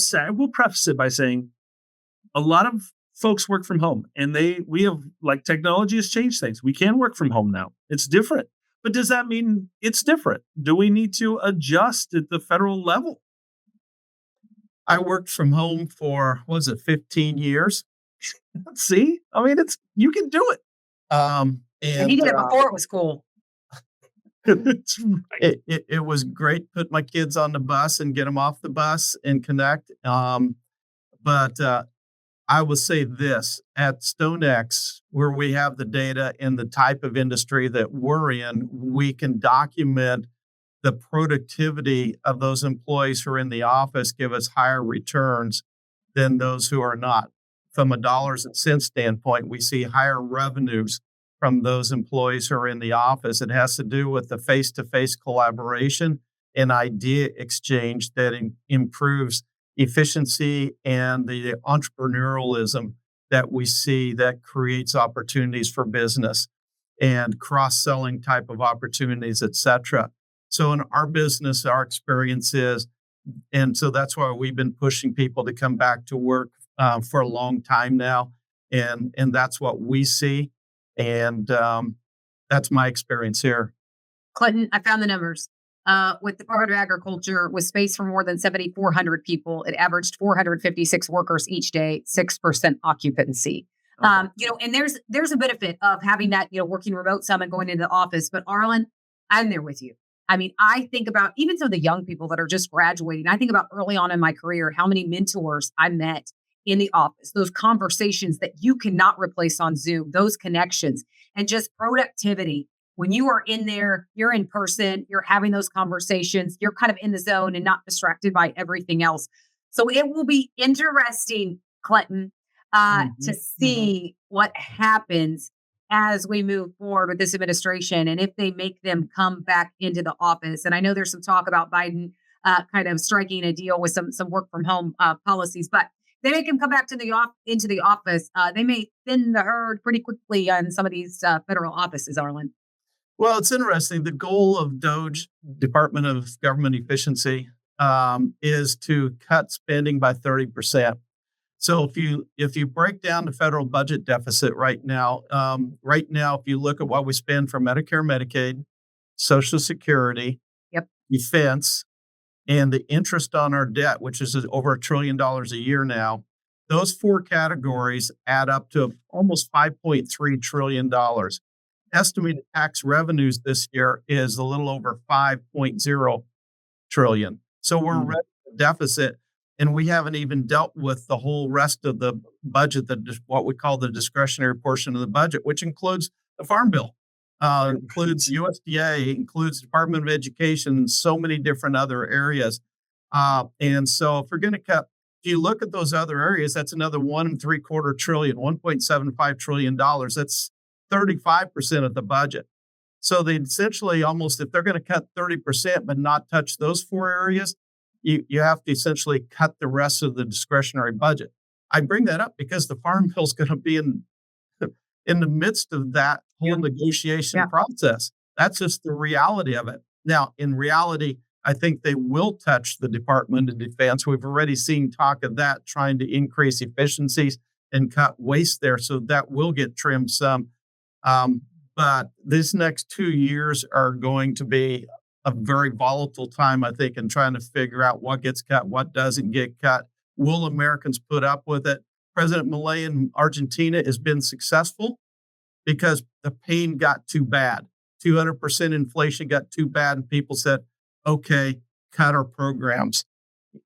preface it by saying a lot of folks work from home, and we have, like, technology has changed things. We can work from home now. It's different. But does that mean it's different? Do we need to adjust at the federal level?
I worked from home for, 15 years?
See, I mean, you can do it.
And he did it before it was cool.
It's right.
It was great. Put my kids on the bus and get them off the bus and connect. But I will say this, at StoneX, where we have the data in the type of industry that we're in, we can document the productivity of those employees who are in the office, give us higher returns than those who are not. From a dollars and cents standpoint, we see higher revenues from those employees who are in the office. It has to do with the face-to-face collaboration and idea exchange that improves efficiency and the entrepreneurialism that we see that creates opportunities for business and cross-selling type of opportunities, et cetera. So in our business, our experience is, and so that's why we've been pushing people to come back to work for a long time now. And that's what we see. And That's my experience here.
Clinton, I found the numbers. With the Department of Agriculture, with space for more than 7,400 people, it averaged 456 workers each day, 6% occupancy.
Okay.
And there's a benefit of having that, working remote some and going into the office. But Arlan, I'm there with you. I mean, I think about even some of the young people that are just graduating. I think about early on in my career, how many mentors I met in the office, those conversations that you cannot replace on Zoom, those connections, and just productivity. When you are in there, you're in person, you're having those conversations, you're kind of in the zone and not distracted by everything else. So it will be interesting, Clinton, to see what happens as we move forward with this administration and if they make them come back into the office. And I know there's some talk about Biden kind of striking a deal with some work from home policies, but they make him come back to into the office. They may thin the herd pretty quickly on some of these federal offices, Arlan.
Well, it's interesting. The goal of DOGE, Department of Government Efficiency, is to cut spending by 30%. So if you break down the federal budget deficit right now, if you look at what we spend for Medicare, Medicaid, Social Security, defense, and the interest on our debt, which is over $1 trillion a year now, those four categories add up to almost $5.3 trillion. Estimated tax revenues this year is a little over 5.0 trillion. So we're already in a deficit, and we haven't even dealt with the whole rest of the budget, what we call the discretionary portion of the budget, which includes the Farm Bill, includes USDA, includes Department of Education, and so many different other areas. And so if we're going to cut, if you look at those other areas, that's another $1.75 trillion, $1.75 trillion. That's 35% of the budget. So they essentially almost, if they're going to cut 30% but not touch those four areas, you have to essentially cut the rest of the discretionary budget. I bring that up because the Farm Bill is going to be in the midst of that whole negotiation process. That's just the reality of it. Now, in reality, I think they will touch the Department of Defense. We've already seen talk of that, trying to increase efficiencies and cut waste there. So that will get trimmed some. But this next 2 years are going to be a very volatile time, I think, in trying to figure out what gets cut, what doesn't get cut. Will Americans put up with it? President Milei in Argentina has been successful because the pain got too bad. 200% inflation got too bad, and people said, okay, cut our programs.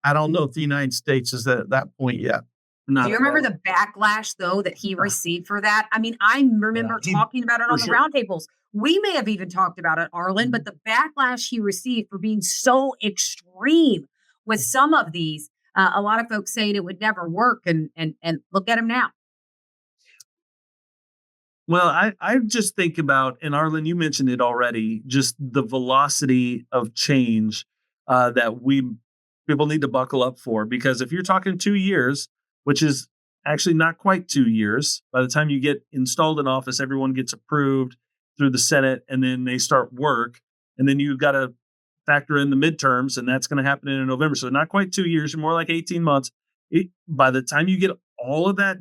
I don't know if the United States is at that point yet.
Do you remember the backlash, though, that he received for that? I mean, I remember talking about it on the roundtables. We may have even talked about it, Arlan, but the backlash he received for being so extreme with some of these, a lot of folks saying it would never work, and look at him now.
Well, I just think about, and Arlan, you mentioned it already, just the velocity of change that people need to buckle up for. Because if you're talking 2 years, which is actually not quite 2 years, by the time you get installed in office, everyone gets approved through the Senate, and then they start work, and then you've got to factor in the midterms, and that's going to happen in November. So not quite 2 years, more like 18 months. By the time you get all of that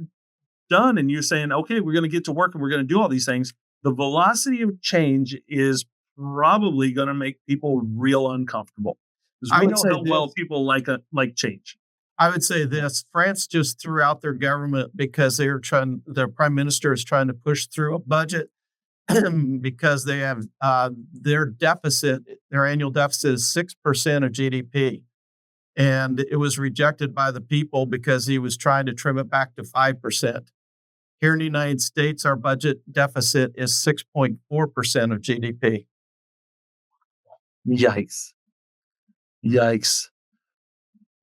done and you're saying, okay, we're going to get to work and we're going to do all these things, the velocity of change is probably going to make people real uncomfortable. Because we know how well people like change.
I would say this: France just threw out their government because their prime minister is trying to push through a budget because they have their annual deficit is 6% of GDP. And it was rejected by the people because he was trying to trim it back to 5%. Here in the United States, our budget deficit is 6.4% of GDP.
Yikes.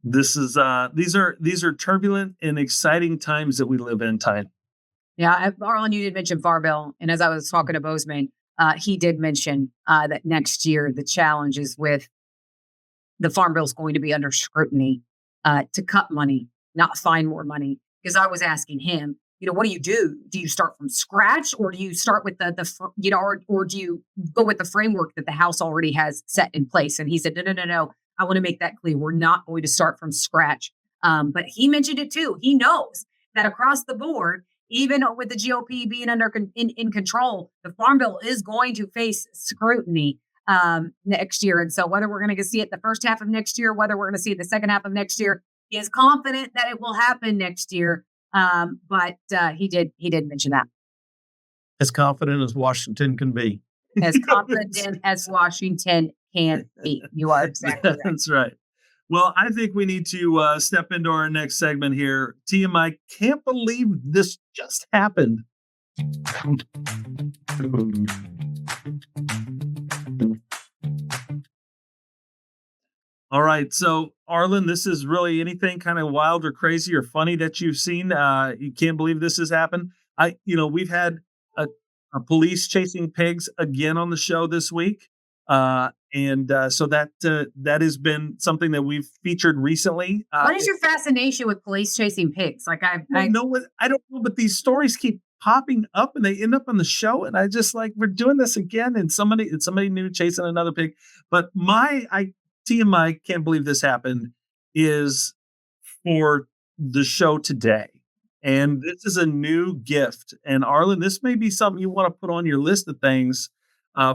This is these are turbulent and exciting times that we live in, Tyne.
Yeah, Arlan, you did mention Farm Bill, and as I was talking to Bozeman, he did mention that next year the challenge is with the Farm Bill is going to be under scrutiny to cut money, not find more money. Because I was asking him, what do you do? Do you start from scratch, or do you start with or do you go with the framework that the House already has set in place? And he said, no. I want to make that clear. We're not going to start from scratch. But he mentioned it too. He knows that across the board, even with the GOP being in control, the Farm Bill is going to face scrutiny next year. And so whether we're going to see it the first half of next year, whether we're going to see it the second half of next year, he is confident that it will happen next year. But he did mention that.
As confident as Washington can be.
As confident as Washington can be. You are exactly right.
That's right. Well, I think we need to step into our next segment here. TMI, can't believe this just happened. All right. So, Arlan, this is really anything kind of wild or crazy or funny that you've seen. You can't believe this has happened. We've had a police chasing pigs again on the show this week. So that has been something that we've featured recently.
What is your fascination with police chasing pigs? Like I
don't know, but these stories keep popping up and they end up on the show. And I just like, we're doing this again. And somebody new chasing another pig. But TMI, can't believe this happened, is for the show today. And this is a new gift. And Arlan, this may be something you want to put on your list of things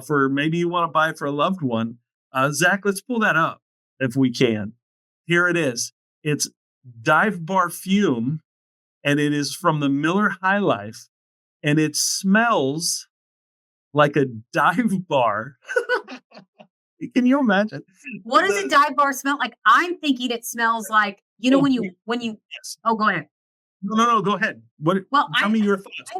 for maybe you want to buy for a loved one. Zach, let's pull that up if we can. Here it is. It's Dive Bar Fume, and it is from the Miller High Life, and it smells like a dive bar. Can you imagine?
What does a dive bar smell like? I'm thinking it smells like, when you
Yes.
Oh, go ahead.
No, go ahead. Tell me your thoughts.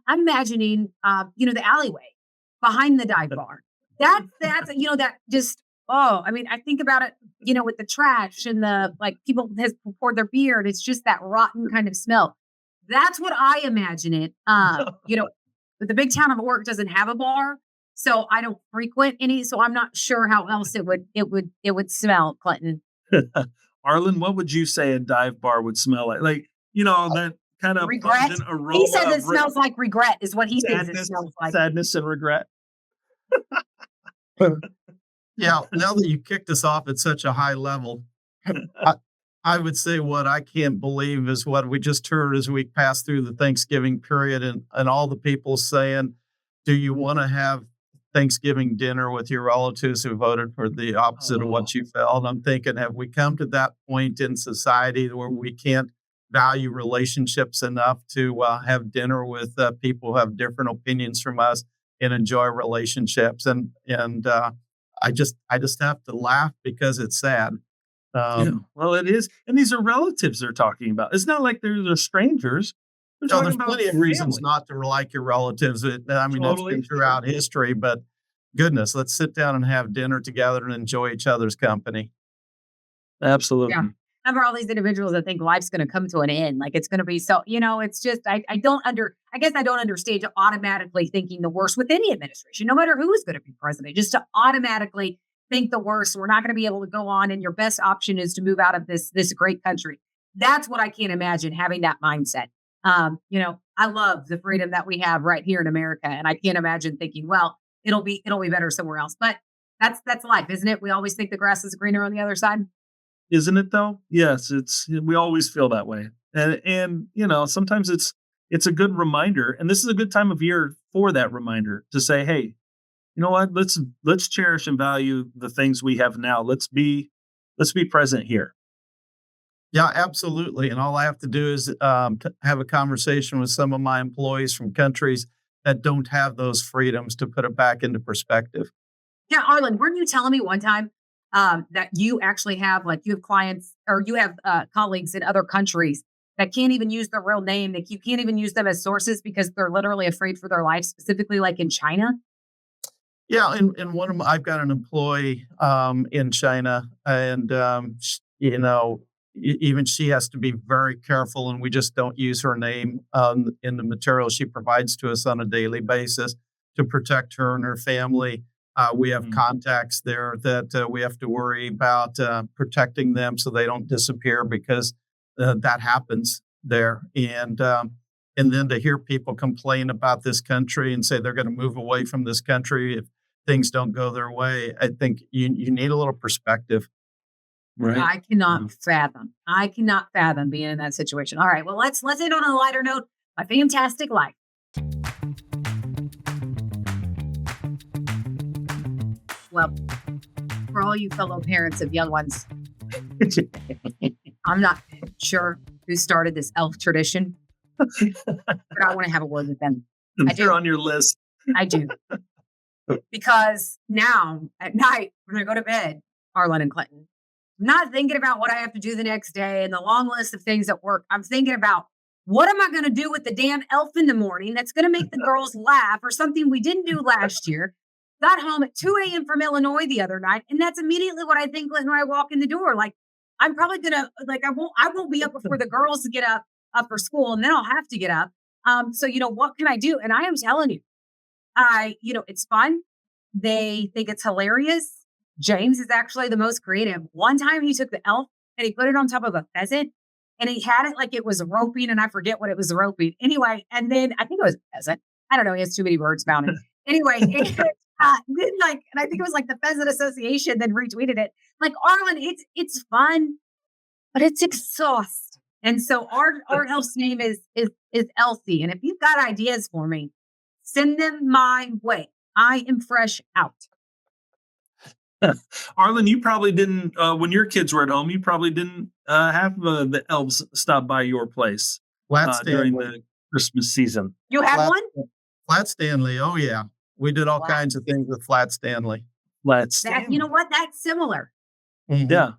I'm imagining the alleyway behind the dive bar. That's that just I think about it, with the trash and the people has poured their beer and it's just that rotten kind of smell. That's what I imagine it. But the big town of Oregon doesn't have a bar. So I don't frequent any, so I'm not sure how else it would smell, Clinton.
Arlan, what would you say a dive bar would smell like? That kind of
regret.
Aroma.
He says it smells like regret, is what he thinks it smells like.
Sadness and regret.
Yeah, now that you kicked us off at such a high level, I would say what I can't believe is what we just heard as we passed through the Thanksgiving period and all the people saying, do you want to have Thanksgiving dinner with your relatives who voted for the opposite of what you felt? I'm thinking, have we come to that point in society where we can't value relationships enough to have dinner with people who have different opinions from us and enjoy relationships? And I just have to laugh because it's sad.
Well, it is. And these are relatives they're talking about. It's not like they're strangers.
There's plenty of reasons not to like your relatives. That's been throughout history, but goodness, let's sit down and have dinner together and enjoy each other's company.
Absolutely.
Yeah. Remember all these individuals that think life's going to come to an end. Like it's going to be so, it's just, I don't understand automatically thinking the worst with any administration, no matter who is going to be president, just to automatically think the worst. We're not going to be able to go on. And your best option is to move out of this great country. That's what I can't imagine, having that mindset. I love the freedom that we have right here in America. And I can't imagine thinking, well, it'll be better somewhere else. But that's life, isn't it? We always think the grass is greener on the other side.
Isn't it though? Yes, we always feel that way. And sometimes it's a good reminder. And this is a good time of year for that reminder to say, hey, you know what? Let's cherish and value the things we have now. Let's be present here.
Yeah, absolutely. And all I have to do is have a conversation with some of my employees from countries that don't have those freedoms to put it back into perspective.
Yeah, Arlan, weren't you telling me one time that you actually have, you have clients or you have colleagues in other countries that can't even use their real name, that you can't even use them as sources because they're literally afraid for their life, specifically like in China?
Yeah, and I've got an employee in China, and even she has to be very careful, and we just don't use her name in the material she provides to us on a daily basis to protect her and her family. We have contacts there that we have to worry about protecting them so they don't disappear because that happens there. And then to hear people complain about this country and say they're going to move away from this country if things don't go their way, I think you need a little perspective.
Right.
I cannot fathom. I cannot fathom being in that situation. All right. Well, let's end on a lighter note. My fantastic life. Well, for all you fellow parents of young ones, I'm not sure who started this elf tradition, but I want to have a word with them.
They're on your list.
I do. Because now at night, when I go to bed, Arlan and Clinton, I'm not thinking about what I have to do the next day and the long list of things at work. I'm thinking about what am I going to do with the damn elf in the morning that's going to make the girls laugh or something we didn't do last year. Got home at 2 a.m. from Illinois the other night. And that's immediately what I think when I walk in the door. Like, I'm probably going to, like, I won't be up before the girls get up for school, and then I'll have to get up. So, what can I do? And I am telling you, it's fun. They think it's hilarious. James is actually the most creative. One time he took the elf and he put it on top of a pheasant and he had it like it was roping, and I forget what it was roping. Anyway, and then I think it was a pheasant. I don't know. He has too many birds mounted. Anyway, then and I think it was like the Pheasant Association then retweeted it. Like, Arlan, it's fun, but it's exhausting. And so our elf's name is Elsie. And if you've got ideas for me, send them my way. I am fresh out.
Arlan, you probably didn't, when your kids were at home, you probably didn't have the elves stop by your place during the Christmas season.
You have one?
Flat Stanley. Oh, yeah. We did all kinds of things with Flat Stanley.
Flat Stanley.
You know what? That's similar.
Mm-hmm.
Yeah.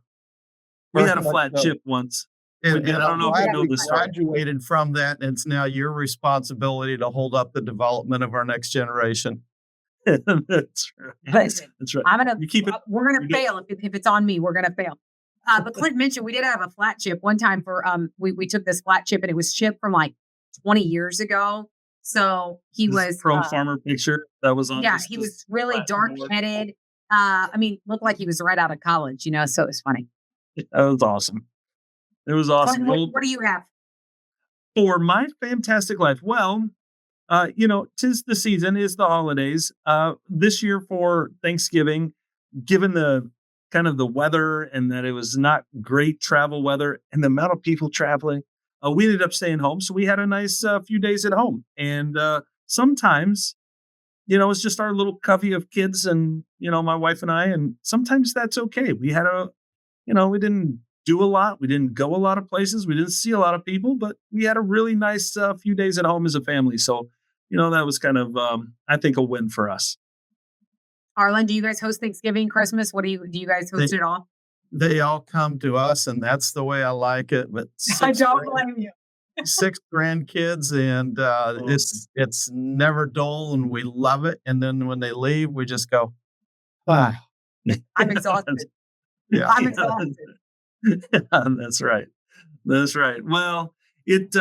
We had a flat chip once.
And
I don't know if you know this.
Graduated from that, and it's now your responsibility to hold up the development of our next generation.
That's right.
Listen,
That's right.
We're gonna fail if it's on me. We're gonna fail. But Clint mentioned we did have a flat chip one time for we took this flat chip and it was chipped from like 20 years ago. So he was
pro farmer picture that was on.
Yeah, he was really dark headed. Looked like he was right out of college. So it was funny.
That was awesome. It was awesome.
What do you have
for my fantastic life? Well, 'tis the season, is the holidays. This year for Thanksgiving, given the kind of the weather and that it was not great travel weather and the amount of people traveling, we ended up staying home. So we had a nice few days at home. And sometimes, it's just our little covey of kids and, my wife and I, and sometimes that's okay. We had we didn't do a lot. We didn't go a lot of places. We didn't see a lot of people, but we had a really nice few days at home as a family. So, that was kind of, I think, a win for us.
Arlan, do you guys host Thanksgiving, Christmas? Do you guys host it all?
They all come to us, and that's the way I like it. But
I don't blame you.
6 grandkids, and it's never dull, and we love it. And then when they leave, we just go,
I'm exhausted.
Yeah.
I'm exhausted.
That's right. That's right. Well, it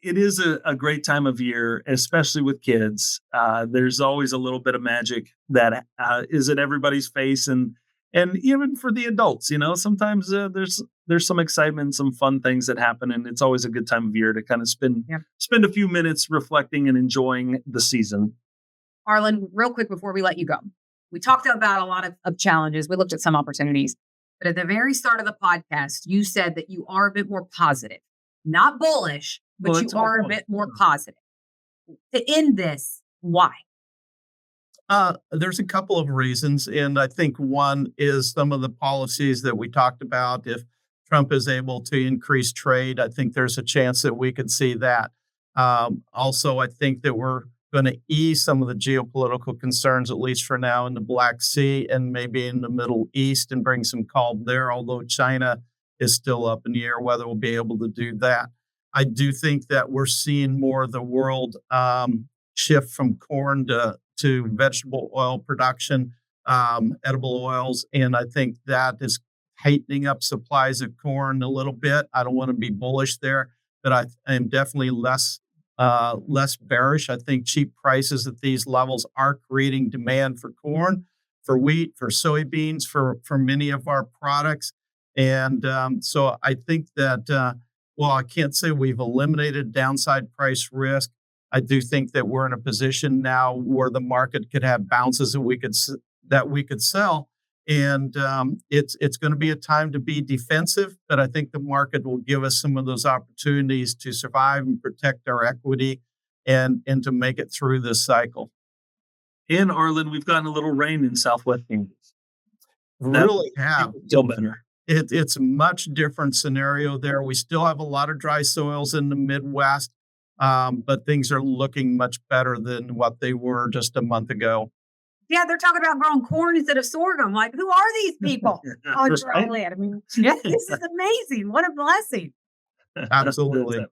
is a great time of year, especially with kids. There's always a little bit of magic that is in everybody's face, and even for the adults, sometimes there's some excitement, some fun things that happen, and it's always a good time of year to kind of spend a few minutes reflecting and enjoying the season.
Arlan, real quick before we let you go, we talked about a lot of challenges. We looked at some opportunities. But at the very start of the podcast, you said that you are a bit more positive, not bullish, but you are a bit more positive. To end this, why?
There's a couple of reasons. And I think one is some of the policies that we talked about. If Trump is able to increase trade, I think there's a chance that we could see that. Also, I think that we're going to ease some of the geopolitical concerns, at least for now, in the Black Sea and maybe in the Middle East, and bring some calm there, although China is still up in the air whether we'll be able to do that. I do think that we're seeing more of the world shift from corn to vegetable oil production, edible oils, and I think that is tightening up supplies of corn a little bit. I don't want to be bullish there, but I am definitely less bearish. I think cheap prices at these levels are creating demand for corn, for wheat, for soybeans, for many of our products. And so I think that, I can't say we've eliminated downside price risk. I do think that we're in a position now where the market could have bounces that we could sell. And it's going to be a time to be defensive, but I think the market will give us some of those opportunities to survive and protect our equity and to make it through this cycle.
In Arlan, we've gotten a little rain in Southwest Kansas.
Really have.
Still better.
It's a much different scenario there. We still have a lot of dry soils in the Midwest, but things are looking much better than what they were just a month ago.
Yeah, they're talking about growing corn instead of sorghum. Like, who are these people on dry land? I mean, this is amazing. What a blessing.
Absolutely.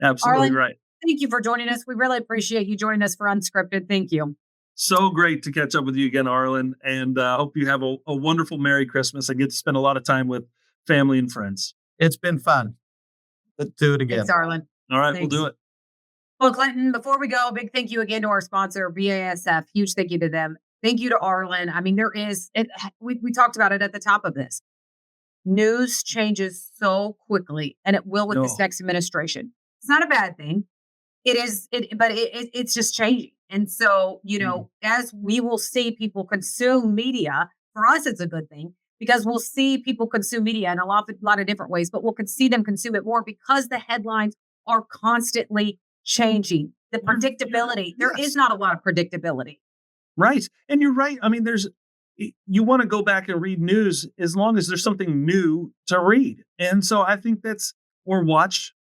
Absolutely
Arlan,
right.
Thank you for joining us. We really appreciate you joining us for Unscripted. Thank you.
So great to catch up with you again, Arlan, and hope you have a wonderful Merry Christmas and get to spend a lot of time with family and friends.
It's been fun. Let's do it again.
Thanks, Arlan.
All right,
Thanks.
we'll do it.
Well, Clinton, before we go, big thank you again to our sponsor, BASF. Huge thank you to them. Thank you to Arlan. I mean, we talked about it at the top of this. News changes so quickly, and it will with this next administration. It's not a bad thing. It is, but it's just changing. And so, as we will see people consume media, for us, it's a good thing because we'll see people consume media in a lot of different ways, but we'll see them consume it more because the headlines are constantly changing. The predictability, there is not a lot of predictability.
Right. And you're right. I mean, you want to go back and read news as long as there's something new to read. And so I think or watch.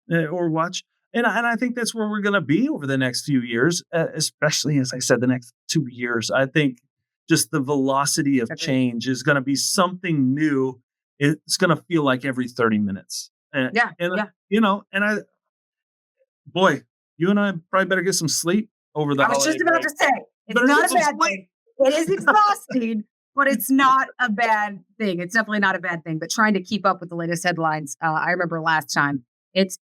And I think that's where we're going to be over the next few years, especially, as I said, the next 2 years. I think just the velocity of change is going to be something new. It's going to feel like every 30 minutes. Boy, you and I probably better get some sleep over the holiday.
I was just about to say, it's not a bad thing. It is exhausting, but it's not a bad thing. It's definitely not a bad thing. But trying to keep up with the latest headlines, I remember last time, it's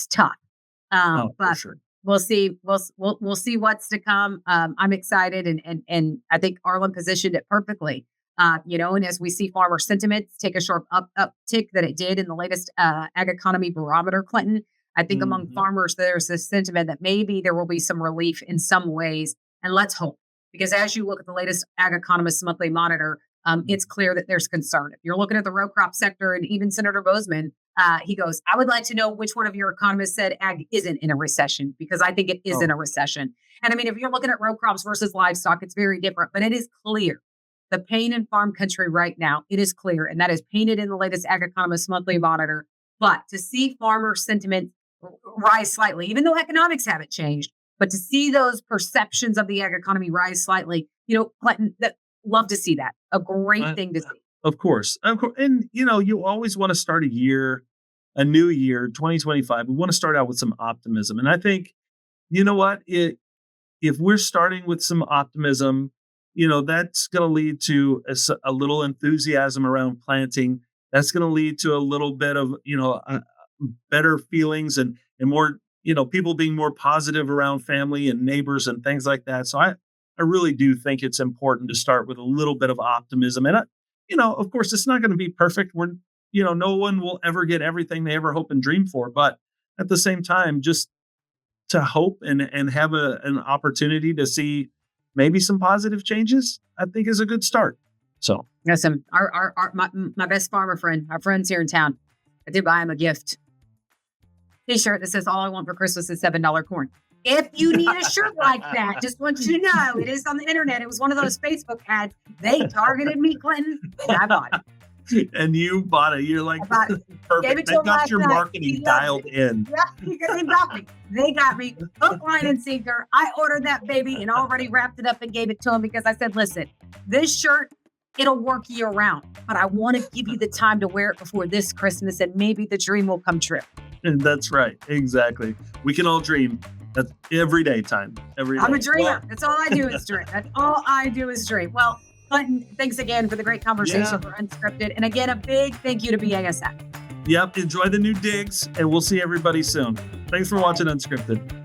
tough. But
sure.
We'll see. We'll see what's to come. I'm excited, and I think Arlan positioned it perfectly. And as we see farmer sentiments take a sharp uptick that it did in the latest ag economy barometer, Clinton, I think among farmers there's this sentiment that maybe there will be some relief in some ways, and let's hope, because as you look at the latest Ag Economist monthly monitor, it's clear that there's concern. If you're looking at the row crop sector, and even Senator Bozeman, he goes, I would like to know which one of your economists said ag isn't in a recession, because I think it is in a recession. And I mean, if you're looking at row crops versus livestock, it's very different, but it is clear. The pain in farm country right now, it is clear. And that is painted in the latest Ag Economist monthly monitor. But to see farmer sentiment rise slightly, even though economics haven't changed, but to see those perceptions of the ag economy rise slightly, Clinton, love to see that. A great thing to see.
Of course. And, you always want to start a new year, 2025. We want to start out with some optimism. And I think, you know what, if we're starting with some optimism, that's going to lead to a little enthusiasm around planting. That's going to lead to a little bit of, better feelings and more, people being more positive around family and neighbors and things like that. So I really do think it's important to start with a little bit of optimism. And, of course, it's not going to be perfect. No one will ever get everything they ever hope and dream for. But at the same time, just to hope and have an opportunity to see maybe some positive changes, I think is a good start. So,
listen, my best farmer friend, our friends here in town, I did buy him a gift T-shirt that says all I want for Christmas is $7 corn. If you need a shirt like that, just want you to know it is on the internet. It was one of those Facebook ads. They targeted me, Clinton, and I bought it.
And you bought it. You're like, perfect. They got your marketing dialed in.
Yeah, because they got me. They got me hook, line, and sinker. I ordered that baby and already wrapped it up and gave it to him because I said, listen, this shirt, it'll work year round, but I want to give you the time to wear it before this Christmas, and maybe the dream will come true.
And that's right. Exactly. We can all dream. That's every day, Tyne. Every day.
I'm a dreamer. That's all I do is dream. That's all I do is dream. Well, Clinton, thanks again for the great conversation for Unscripted. And again, a big thank you to BASF.
Yep. Enjoy the new digs, and we'll see everybody soon. Thanks for watching Unscripted.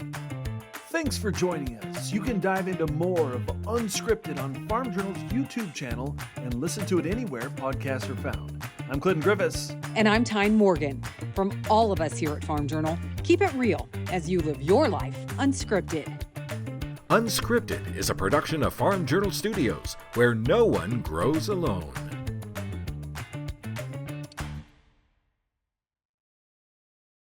Thanks for joining us. You can dive into more of Unscripted on Farm Journal's YouTube channel and listen to it anywhere podcasts are found. I'm Clinton Griffiths.
And I'm Tyne Morgan. From all of us here at Farm Journal, keep it real as you live your life unscripted.
Unscripted is a production of Farm Journal Studios, where no one grows alone.